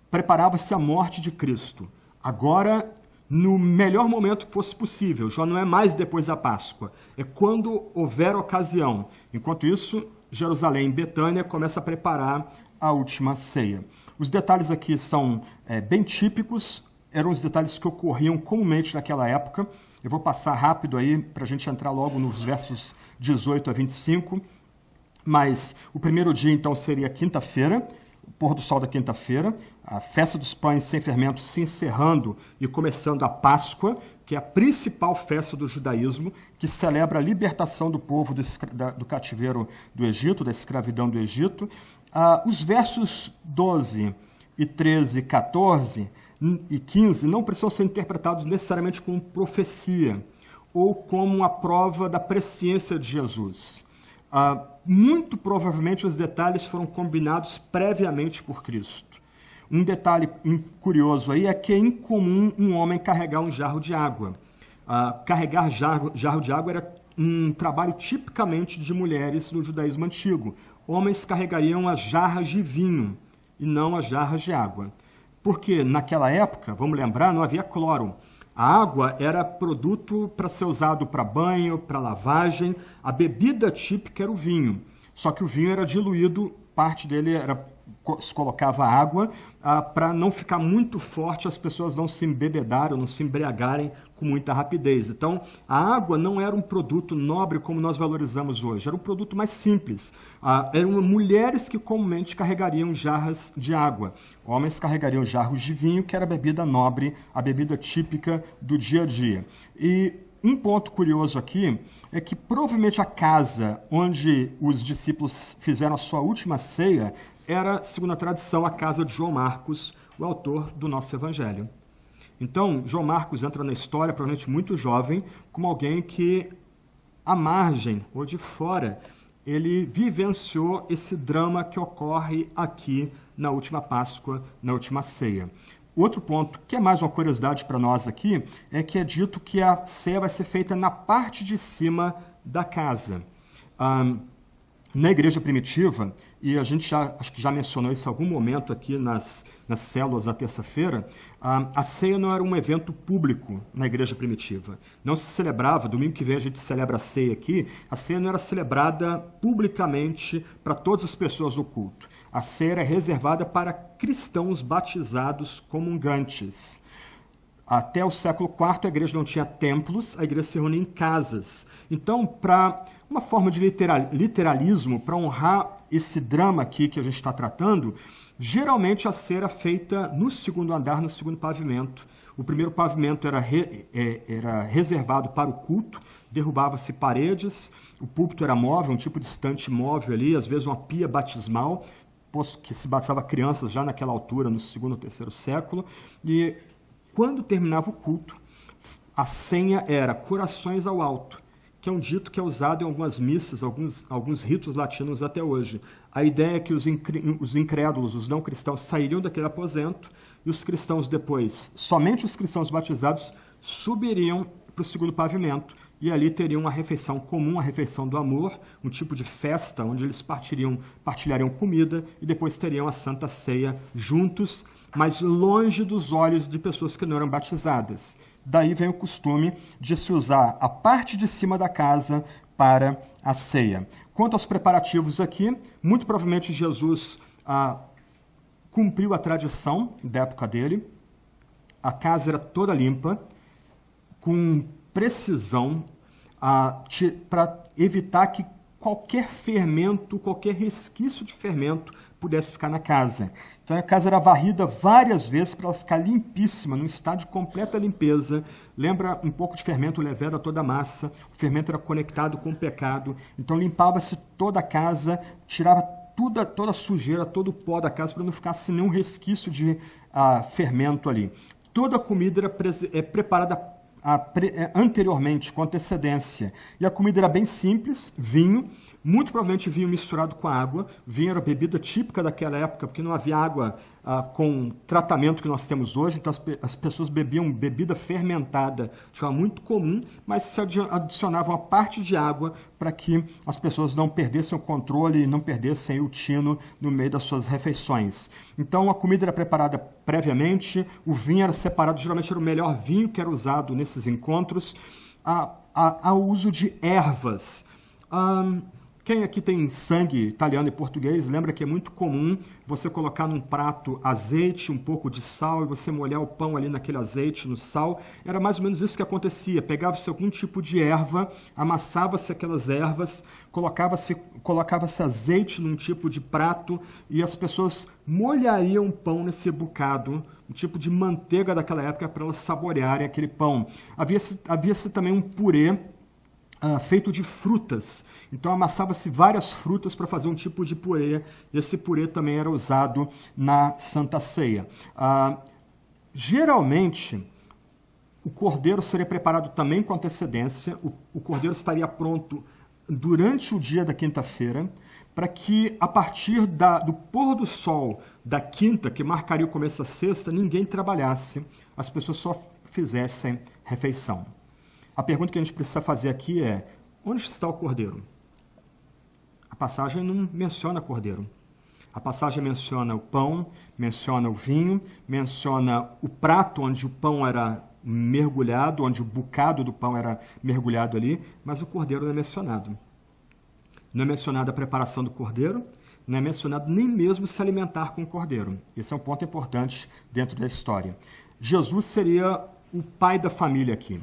preparava-se a morte de Cristo. Agora, no melhor momento que fosse possível, já não é mais depois da Páscoa, é quando houver ocasião. Enquanto isso, Jerusalém, Betânia, começa a preparar a última ceia. Os detalhes aqui são bem típicos, eram os detalhes que ocorriam comumente naquela época. Eu vou passar rápido aí para a gente entrar logo nos versos 18 a 25. Mas o primeiro dia, então, seria quinta-feira, o pôr do sol da quinta-feira, a festa dos pães sem fermento se encerrando e começando a Páscoa, que é a principal festa do judaísmo, que celebra a libertação do povo do cativeiro do Egito, da escravidão do Egito. Os versos 12 e 13, 14 e 15 não precisam ser interpretados necessariamente como profecia ou como a prova da presciência de Jesus. Muito provavelmente os detalhes foram combinados previamente por Cristo. Um detalhe curioso aí é que é incomum um homem carregar um jarro de água. Carregar jarro de água era um trabalho tipicamente de mulheres no judaísmo antigo. Homens carregariam as jarras de vinho e não as jarras de água. Porque naquela época, vamos lembrar, não havia cloro. A água era produto para ser usado para banho, para lavagem. A bebida típica era o vinho. Só que o vinho era diluído, parte dele se colocava água para não ficar muito forte, as pessoas não se embebedarem, não se embriagarem com muita rapidez. Então, a água não era um produto nobre como nós valorizamos hoje, era um produto mais simples. Eram mulheres que comumente carregariam jarras de água, homens carregariam jarros de vinho, que era a bebida nobre, a bebida típica do dia a dia. E um ponto curioso aqui é que provavelmente a casa onde os discípulos fizeram a sua última ceia era, segundo a tradição, a casa de João Marcos, o autor do nosso evangelho. Então, João Marcos entra na história, provavelmente muito jovem, como alguém que, à margem ou de fora, ele vivenciou esse drama que ocorre aqui na última Páscoa, na última ceia. Outro ponto, que é mais uma curiosidade para nós aqui, é que é dito que a ceia vai ser feita na parte de cima da casa. Na igreja primitiva, e a gente acho que já mencionou isso em algum momento aqui nas células da terça-feira, a ceia não era um evento público na igreja primitiva. Não se celebrava, domingo que vem a gente celebra a ceia aqui, a ceia não era celebrada publicamente para todas as pessoas do culto. A ceia era reservada para cristãos batizados comungantes. Até o século IV, a igreja não tinha templos, a igreja se reunia em casas. Então, para uma forma de literalismo, para honrar esse drama aqui que a gente está tratando, geralmente a ceia era feita no segundo andar, no segundo pavimento. O primeiro pavimento era reservado para o culto, derrubava-se paredes, o púlpito era móvel, um tipo de estante móvel ali, às vezes uma pia batismal, posto que se batizava crianças já naquela altura, no segundo ou terceiro século, e quando terminava o culto, a senha era corações ao alto, que é um dito que é usado em algumas missas, alguns ritos latinos até hoje. A ideia é que os incrédulos, os não cristãos, sairiam daquele aposento e os cristãos depois, somente os cristãos batizados, subiriam para o segundo pavimento e ali teriam uma refeição comum, a refeição do amor, um tipo de festa onde eles partilhariam comida e depois teriam a Santa Ceia juntos, mas longe dos olhos de pessoas que não eram batizadas. Daí vem o costume de se usar a parte de cima da casa para a ceia. Quanto aos preparativos aqui, muito provavelmente Jesus cumpriu a tradição da época dele. A casa era toda limpa, com precisão, para evitar que qualquer fermento, qualquer resquício de fermento pudesse ficar na casa. Então a casa era varrida várias vezes para ela ficar limpíssima, num estado de completa limpeza. Lembra um pouco de fermento leveda toda a massa, o fermento era conectado com o pecado, então limpava-se toda a casa, tirava toda a sujeira, todo o pó da casa para não ficar sem nenhum resquício de fermento ali. Toda a comida era preparada anteriormente, com antecedência. E a comida era bem simples, vinho, muito provavelmente vinho misturado com água. Vinho era a bebida típica daquela época, porque não havia água com tratamento que nós temos hoje, então as pessoas bebiam bebida fermentada, que era muito comum, mas se adicionava uma parte de água para que as pessoas não perdessem o controle e não perdessem o tino no meio das suas refeições. Então a comida era preparada previamente, o vinho era separado, geralmente era o melhor vinho que era usado nesses encontros, ao uso de ervas. Quem aqui tem sangue italiano e português, lembra que é muito comum você colocar num prato azeite, um pouco de sal, e você molhar o pão ali naquele azeite, no sal. Era mais ou menos isso que acontecia. Pegava-se algum tipo de erva, amassava-se aquelas ervas, colocava-se azeite num tipo de prato, e as pessoas molhariam o pão nesse bocado, um tipo de manteiga daquela época, para elas saborearem aquele pão. Havia-se também um purê, feito de frutas. Então amassava-se várias frutas para fazer um tipo de purê. Esse purê também era usado na Santa Ceia. Geralmente, o cordeiro seria preparado também com antecedência. O cordeiro estaria pronto durante o dia da quinta-feira, para que, a partir do pôr do sol da quinta, que marcaria o começo da sexta, ninguém trabalhasse, as pessoas só fizessem refeição. A pergunta que a gente precisa fazer aqui é: onde está o cordeiro? A passagem não menciona cordeiro. A passagem menciona o pão, menciona o vinho, menciona o prato onde o pão era mergulhado, onde o bocado do pão era mergulhado ali, mas o cordeiro não é mencionado. Não é mencionada a preparação do cordeiro, não é mencionado nem mesmo se alimentar com o cordeiro. Esse é um ponto importante dentro da história. Jesus seria o pai da família aqui.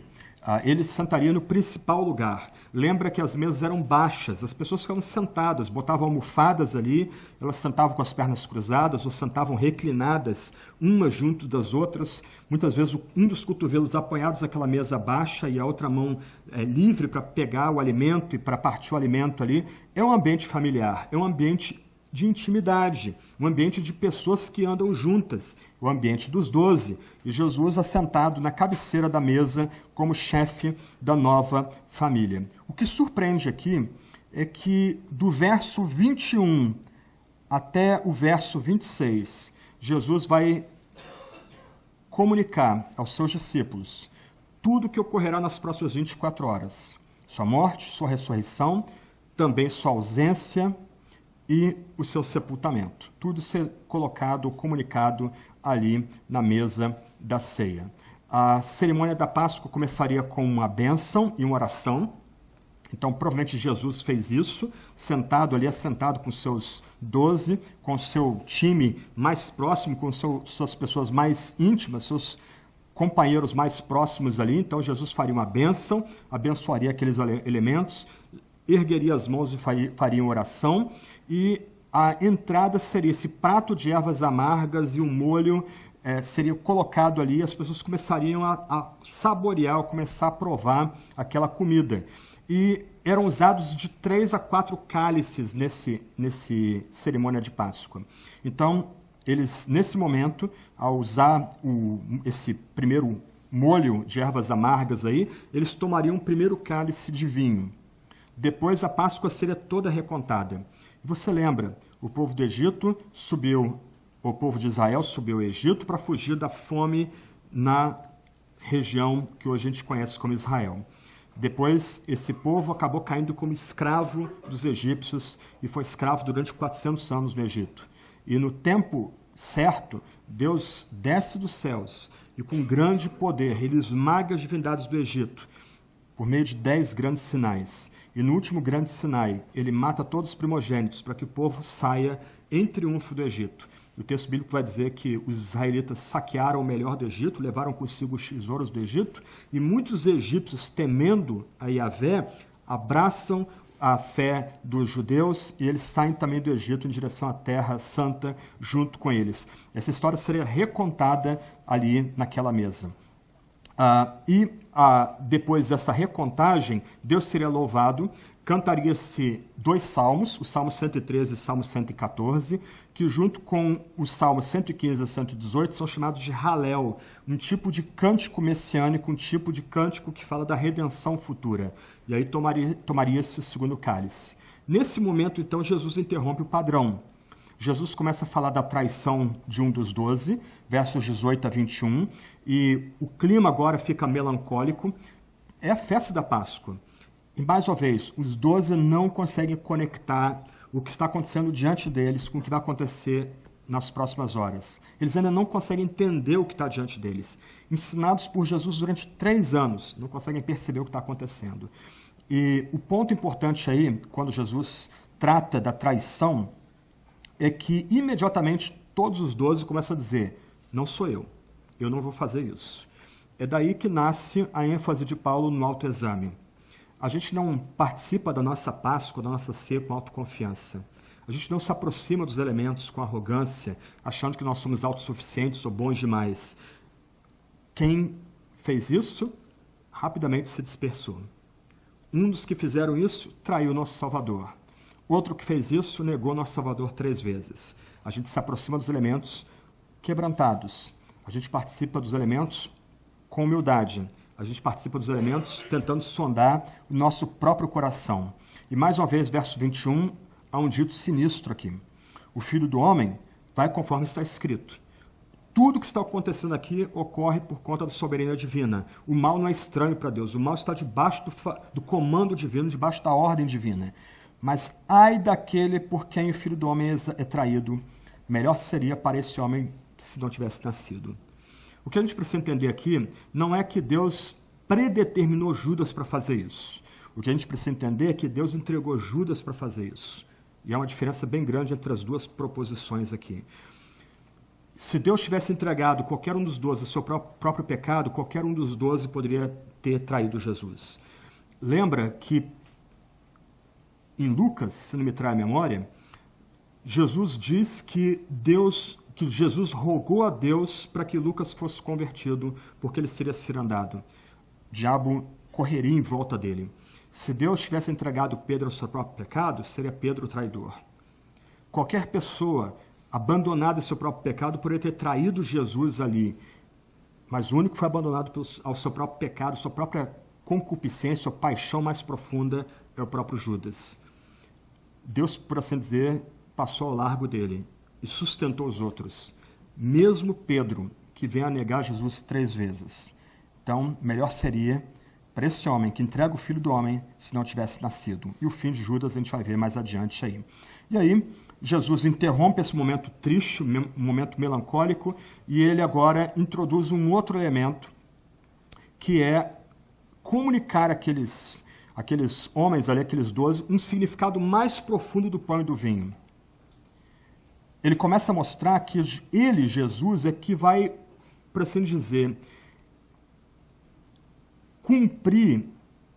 Ele sentaria no principal lugar. Lembra que as mesas eram baixas, as pessoas ficavam sentadas, botavam almofadas ali, elas sentavam com as pernas cruzadas ou sentavam reclinadas, umas junto das outras, muitas vezes um dos cotovelos apoiados naquela mesa baixa e a outra mão livre para pegar o alimento e para partir o alimento ali. É um ambiente familiar, é um ambiente de intimidade, um ambiente de pessoas que andam juntas, o ambiente dos 12, e Jesus assentado na cabeceira da mesa como chefe da nova família. O que surpreende aqui é que do verso 21 até o verso 26, Jesus vai comunicar aos seus discípulos tudo o que ocorrerá nas próximas 24 horas. Sua morte, sua ressurreição, também sua ausência e o seu sepultamento. Tudo ser colocado, comunicado ali na mesa da ceia. A cerimônia da Páscoa começaria com uma bênção e uma oração. Então, provavelmente Jesus fez isso, sentado ali, assentado com seus 12, com seu time mais próximo, com suas pessoas mais íntimas, seus companheiros mais próximos ali. Então, Jesus faria uma bênção, abençoaria aqueles elementos, ergueria as mãos e faria uma oração, e a entrada seria esse prato de ervas amargas e um molho seria colocado ali, e as pessoas começariam a saborear, a começar a provar aquela comida. E eram usados de 3 a 4 cálices nesse cerimônia de Páscoa. Então, eles, nesse momento, ao usar esse primeiro molho de ervas amargas aí, eles tomariam o primeiro cálice de vinho. Depois a Páscoa seria toda recontada. Você lembra, o povo do Egito o povo de Israel subiu ao Egito para fugir da fome na região que hoje a gente conhece como Israel. Depois, esse povo acabou caindo como escravo dos egípcios e foi escravo durante 400 anos no Egito. E no tempo certo, Deus desce dos céus e com grande poder ele esmaga as divindades do Egito por meio de 10 grandes sinais. E no último grande sinai, ele mata todos os primogênitos para que o povo saia em triunfo do Egito. O texto bíblico vai dizer que os israelitas saquearam o melhor do Egito, levaram consigo os tesouros do Egito, e muitos egípcios, temendo a Yahvé, abraçam a fé dos judeus e eles saem também do Egito em direção à Terra Santa junto com eles. Essa história seria recontada ali naquela mesa. Depois dessa recontagem, Deus seria louvado, cantaria-se 2 salmos, o Salmo 113 e o Salmo 114, que junto com os Salmos 115 e 118 são chamados de Halel, um tipo de cântico messiânico, um tipo de cântico que fala da redenção futura. E aí tomaria-se o segundo cálice. Nesse momento, então, Jesus interrompe o padrão. Jesus começa a falar da traição de um dos 12, versos 18 a 21, e o clima agora fica melancólico. É a festa da Páscoa. E, mais uma vez, os 12 não conseguem conectar o que está acontecendo diante deles com o que vai acontecer nas próximas horas. Eles ainda não conseguem entender o que está diante deles. Ensinados por Jesus durante 3 anos, não conseguem perceber o que está acontecendo. E o ponto importante aí, quando Jesus trata da traição, é que imediatamente todos os 12 começam a dizer: não sou eu não vou fazer isso. É daí que nasce a ênfase de Paulo no autoexame. A gente não participa da nossa Páscoa, da nossa ceia com autoconfiança. A gente não se aproxima dos elementos com arrogância, achando que nós somos autossuficientes ou bons demais. Quem fez isso, rapidamente se dispersou. Um dos que fizeram isso traiu nosso Salvador. Outro que fez isso negou nosso Salvador 3 vezes. A gente se aproxima dos elementos quebrantados. A gente participa dos elementos com humildade. A gente participa dos elementos tentando sondar o nosso próprio coração. E mais uma vez, verso 21, há um dito sinistro aqui. O Filho do Homem vai conforme está escrito. tudo que está acontecendo aqui ocorre por conta da soberania divina. O mal não é estranho para Deus. O mal está debaixo do comando divino, debaixo da ordem divina. Mas ai daquele por quem o Filho do Homem é traído. Melhor seria para esse homem que se não tivesse nascido. O que a gente precisa entender aqui não é que Deus predeterminou Judas para fazer isso. O que a gente precisa entender é que Deus entregou Judas para fazer isso. E há uma diferença bem grande entre as duas proposições aqui. Se Deus tivesse entregado qualquer um dos 12 o seu próprio pecado, qualquer um dos 12 poderia ter traído Jesus. Lembra que em Lucas, se não me trai a memória, Jesus diz que Jesus rogou a Deus para que Lucas fosse convertido, porque ele seria cirandado. O diabo correria em volta dele. Se Deus tivesse entregado Pedro ao seu próprio pecado, seria Pedro o traidor. Qualquer pessoa abandonada em seu próprio pecado poderia ter traído Jesus ali, mas o único que foi abandonado ao seu próprio pecado, sua própria concupiscência, sua paixão mais profunda, é o próprio Judas. Deus, por assim dizer, passou ao largo dele e sustentou os outros. Mesmo Pedro, que vem a negar Jesus 3 vezes. Então, melhor seria para esse homem que entrega o Filho do Homem se não tivesse nascido. E o fim de Judas a gente vai ver mais adiante aí. E aí, Jesus interrompe esse momento triste, um momento melancólico, e ele agora introduz um outro elemento, que é comunicar àqueles homens ali, aqueles 12, um significado mais profundo do pão e do vinho. Ele começa a mostrar que ele, Jesus, é que vai, por assim dizer, cumprir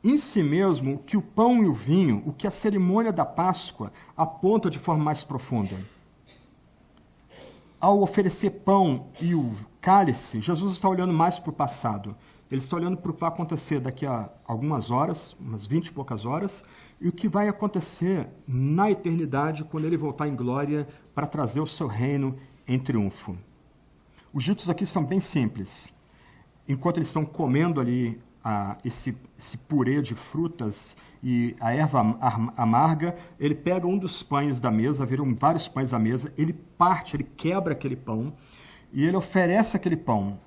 em si mesmo o que o pão e o vinho, o que a cerimônia da Páscoa aponta de forma mais profunda. Ao oferecer pão e o cálice, Jesus está olhando mais para o passado. Ele está olhando para o que vai acontecer daqui a algumas horas, umas 20 e poucas horas, e o que vai acontecer na eternidade quando ele voltar em glória para trazer o seu reino em triunfo. Os ditos aqui são bem simples. Enquanto eles estão comendo ali esse purê de frutas e a erva amarga, ele pega um dos pães da mesa, viram vários pães à mesa, ele parte, ele quebra aquele pão e ele oferece aquele pão.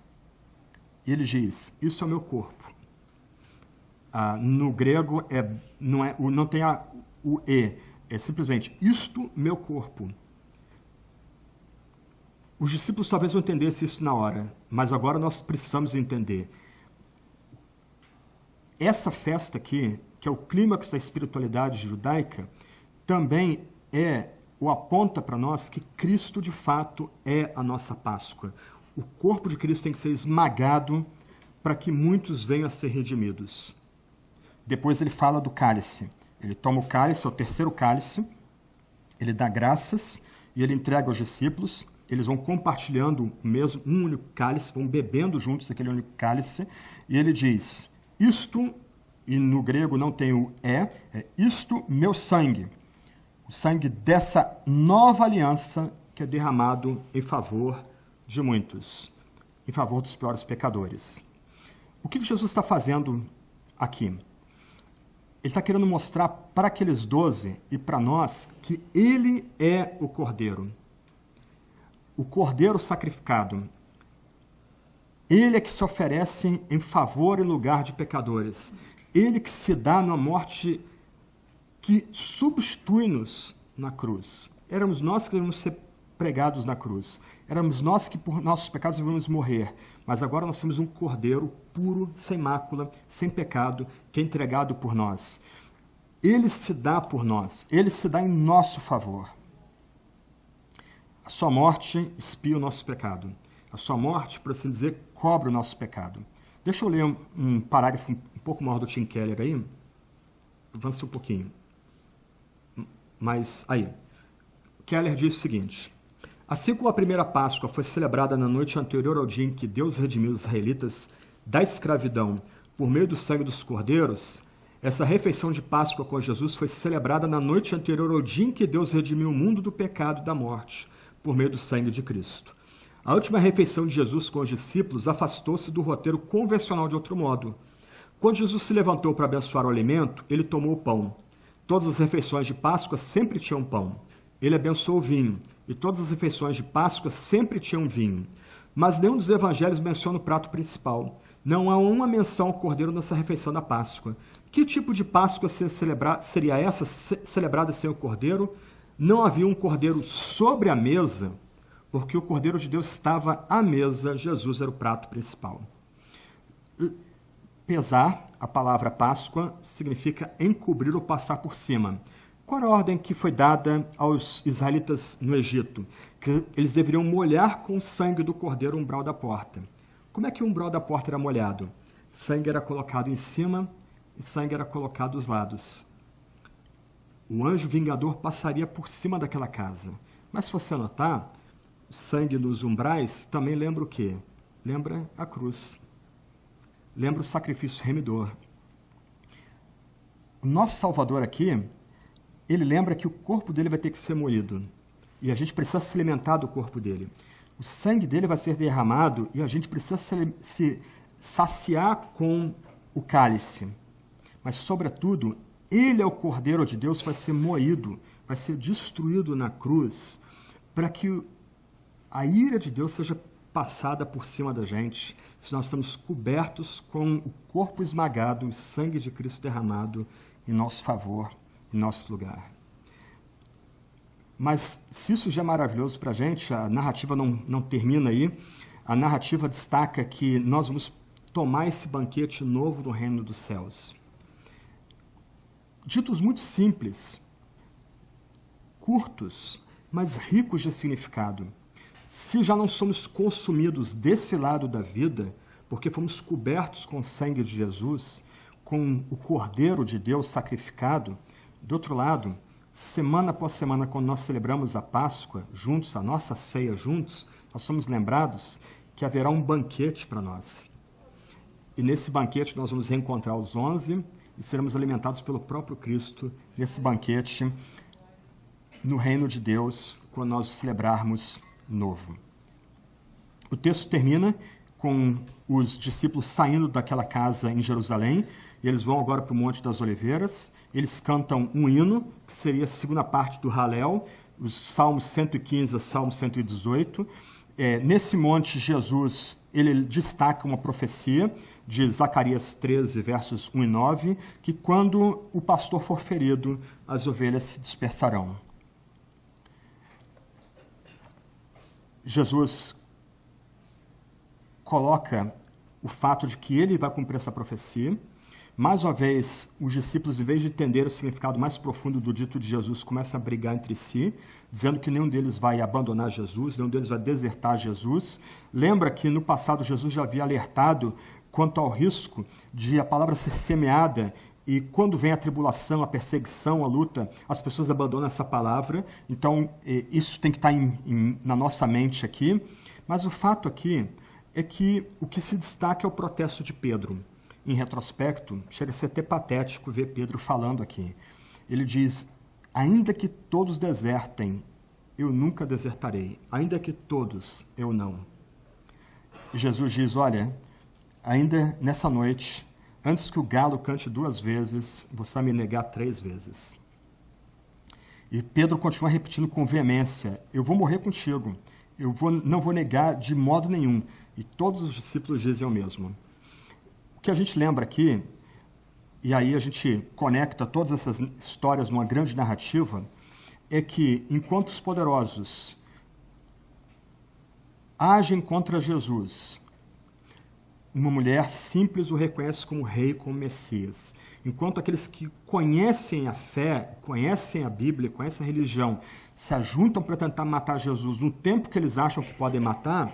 E ele diz, isso é o meu corpo. No grego não tem o e, é simplesmente, isto meu corpo. Os discípulos talvez não entendessem isso na hora, mas agora nós precisamos entender. Essa festa aqui, que é o clímax da espiritualidade judaica, também aponta para nós que Cristo, de fato, é a nossa Páscoa. O corpo de Cristo tem que ser esmagado para que muitos venham a ser redimidos. Depois ele fala do cálice. Ele toma o cálice, é o terceiro cálice, ele dá graças e ele entrega aos discípulos. Eles vão compartilhando um único cálice, vão bebendo juntos daquele único cálice, e ele diz, isto, e no grego não tem o é isto meu sangue, o sangue dessa nova aliança que é derramado em favor de muitos, em favor dos piores pecadores. O que Jesus está fazendo aqui? Ele está querendo mostrar para aqueles 12 e para nós que ele é o Cordeiro sacrificado. Ele é que se oferece em favor e lugar de pecadores. Ele que se dá numa morte que substitui-nos na cruz. Éramos nós que devíamos ser pregados na cruz. Éramos nós que por nossos pecados devíamos morrer. Mas agora nós temos um Cordeiro puro, sem mácula, sem pecado, que é entregado por nós. Ele se dá por nós. Ele se dá em nosso favor. A sua morte expia o nosso pecado. A sua morte, por assim dizer, cobre o nosso pecado. Deixa eu ler um parágrafo um pouco maior do Tim Keller aí. Avance um pouquinho. Mas aí. Keller diz o seguinte. Assim como a primeira Páscoa foi celebrada na noite anterior ao dia em que Deus redimiu os israelitas da escravidão por meio do sangue dos cordeiros, essa refeição de Páscoa com Jesus foi celebrada na noite anterior ao dia em que Deus redimiu o mundo do pecado e da morte por meio do sangue de Cristo. A última refeição de Jesus com os discípulos afastou-se do roteiro convencional de outro modo. Quando Jesus se levantou para abençoar o alimento, ele tomou o pão. Todas as refeições de Páscoa sempre tinham pão. Ele abençoou o vinho, e todas as refeições de Páscoa sempre tinham vinho. Mas nenhum dos evangelhos menciona o prato principal. Não há uma menção ao cordeiro nessa refeição da Páscoa. Que tipo de Páscoa seria essa celebrada sem o cordeiro? Não havia um cordeiro sobre a mesa, porque o cordeiro de Deus estava à mesa, Jesus era o prato principal. Pesar, a palavra Páscoa, significa encobrir ou passar por cima. Qual a ordem que foi dada aos israelitas no Egito? Que eles deveriam molhar com o sangue do cordeiro o umbral da porta. Como é que o umbral da porta era molhado? Sangue era colocado em cima e sangue era colocado dos lados. O anjo vingador passaria por cima daquela casa. Mas se você notar, o sangue nos umbrais também lembra o quê? Lembra a cruz. Lembra o sacrifício remidor. O nosso Salvador aqui, ele lembra que o corpo dele vai ter que ser moído. E a gente precisa se alimentar do corpo dele. O sangue dele vai ser derramado e a gente precisa se saciar com o cálice. Mas, sobretudo, ele é o Cordeiro de Deus que vai ser moído, vai ser destruído na cruz, para que a ira de Deus seja passada por cima da gente, se nós estamos cobertos com o corpo esmagado, o sangue de Cristo derramado em nosso favor, em nosso lugar. Mas se isso já é maravilhoso para a gente, a narrativa não termina aí, a narrativa destaca que nós vamos tomar esse banquete novo do reino dos céus. Ditos muito simples, curtos, mas ricos de significado. Se já não somos consumidos desse lado da vida, porque fomos cobertos com o sangue de Jesus, com o Cordeiro de Deus sacrificado, do outro lado, semana após semana, quando nós celebramos a Páscoa juntos, a nossa ceia juntos, nós somos lembrados que haverá um banquete para nós. E nesse banquete nós vamos reencontrar os 11 e seremos alimentados pelo próprio Cristo nesse banquete no reino de Deus, quando nós o celebrarmos novo. O texto termina com os discípulos saindo daquela casa em Jerusalém, e eles vão agora para o Monte das Oliveiras, eles cantam um hino, que seria a segunda parte do Halel, os Salmos 115 a Salmo 118. Nesse monte, Jesus ele destaca uma profecia de Zacarias 13, versos 1 e 9, que quando o pastor for ferido, as ovelhas se dispersarão. Jesus coloca o fato de que ele vai cumprir essa profecia. Mais uma vez, os discípulos, em vez de entender o significado mais profundo do dito de Jesus, começam a brigar entre si, dizendo que nenhum deles vai abandonar Jesus, nenhum deles vai desertar Jesus. Lembra que no passado Jesus já havia alertado quanto ao risco de a palavra ser semeada e quando vem a tribulação, a perseguição, a luta, as pessoas abandonam essa palavra. Então, isso tem que estar na nossa mente aqui. Mas o fato aqui é que o que se destaca é o protesto de Pedro. Em retrospecto, chega a ser até patético ver Pedro falando aqui. Ele diz, ainda que todos desertem, eu nunca desertarei. Ainda que todos, eu não. E Jesus diz, olha, ainda nessa noite, antes que o galo cante 2 vezes, você vai me negar 3 vezes. E Pedro continua repetindo com veemência, eu vou morrer contigo, não vou negar de modo nenhum. E todos os discípulos dizem o mesmo. O que a gente lembra aqui, e aí a gente conecta todas essas histórias numa grande narrativa, é que enquanto os poderosos agem contra Jesus, uma mulher simples o reconhece como rei, como Messias. Enquanto aqueles que conhecem a fé, conhecem a Bíblia, conhecem a religião, se ajuntam para tentar matar Jesus no tempo que eles acham que podem matar,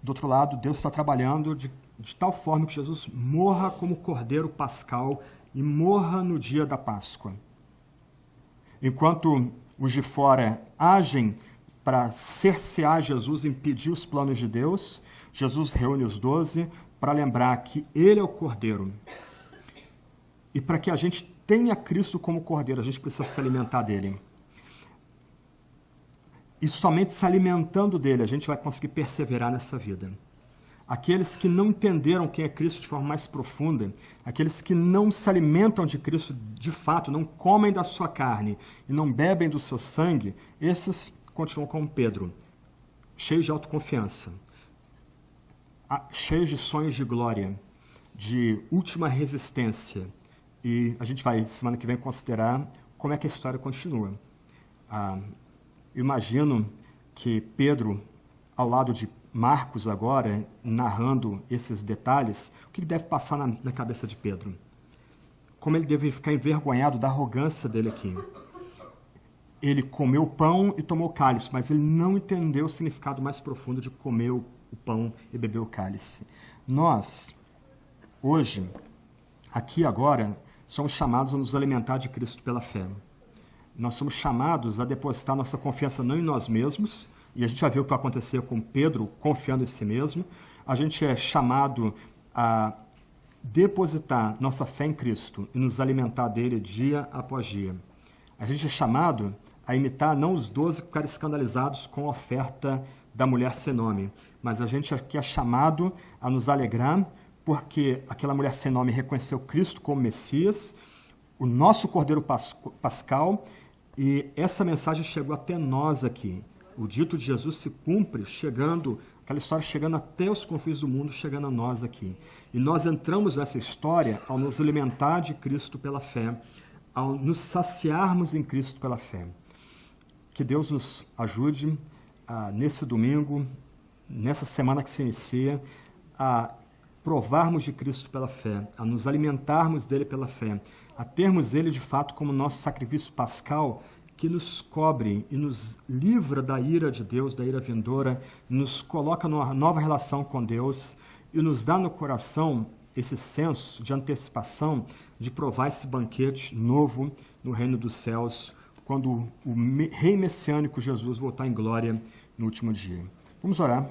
do outro lado, Deus está trabalhando de tal forma que Jesus morra como cordeiro pascal e morra no dia da Páscoa. Enquanto os de fora agem para cercear Jesus, impedir os planos de Deus, Jesus reúne os 12 para lembrar que ele é o cordeiro. E para que a gente tenha Cristo como cordeiro, a gente precisa se alimentar dele. E somente se alimentando dele, a gente vai conseguir perseverar nessa vida. Aqueles que não entenderam quem é Cristo de forma mais profunda, aqueles que não se alimentam de Cristo de fato, não comem da sua carne e não bebem do seu sangue, esses continuam como Pedro, cheios de autoconfiança. cheios de sonhos de glória, de última resistência. E a gente vai, semana que vem, considerar como é que a história continua. Eu imagino que Pedro, ao lado de Marcos agora, narrando esses detalhes, o que deve passar na cabeça de Pedro? Como ele deve ficar envergonhado da arrogância dele aqui. Ele comeu o pão e tomou o cálice, mas ele não entendeu o significado mais profundo de comer o pão e beber o cálice. Nós, hoje, aqui agora, somos chamados a nos alimentar de Cristo pela fé. Nós somos chamados a depositar nossa confiança não em nós mesmos, e a gente já viu o que vai acontecer com Pedro confiando em si mesmo. A gente é chamado a depositar nossa fé em Cristo e nos alimentar dele dia após dia. A gente é chamado a imitar não os 12 que ficaram escandalizados com a oferta da mulher sem nome, mas a gente aqui é chamado a nos alegrar porque aquela mulher sem nome reconheceu Cristo como Messias, o nosso Cordeiro Pascal, e essa mensagem chegou até nós aqui. O dito de Jesus se cumpre, aquela história chegando até os confins do mundo, chegando a nós aqui. E nós entramos nessa história ao nos alimentar de Cristo pela fé, ao nos saciarmos em Cristo pela fé. Que Deus nos ajude nesse domingo, nessa semana que se inicia, a provarmos de Cristo pela fé, a nos alimentarmos dele pela fé, a termos ele de fato como nosso sacrifício pascal, que nos cobre e nos livra da ira de Deus, da ira vindoura, nos coloca numa nova relação com Deus e nos dá no coração esse senso de antecipação de provar esse banquete novo no reino dos céus, quando o rei messiânico Jesus voltar em glória no último dia. Vamos orar.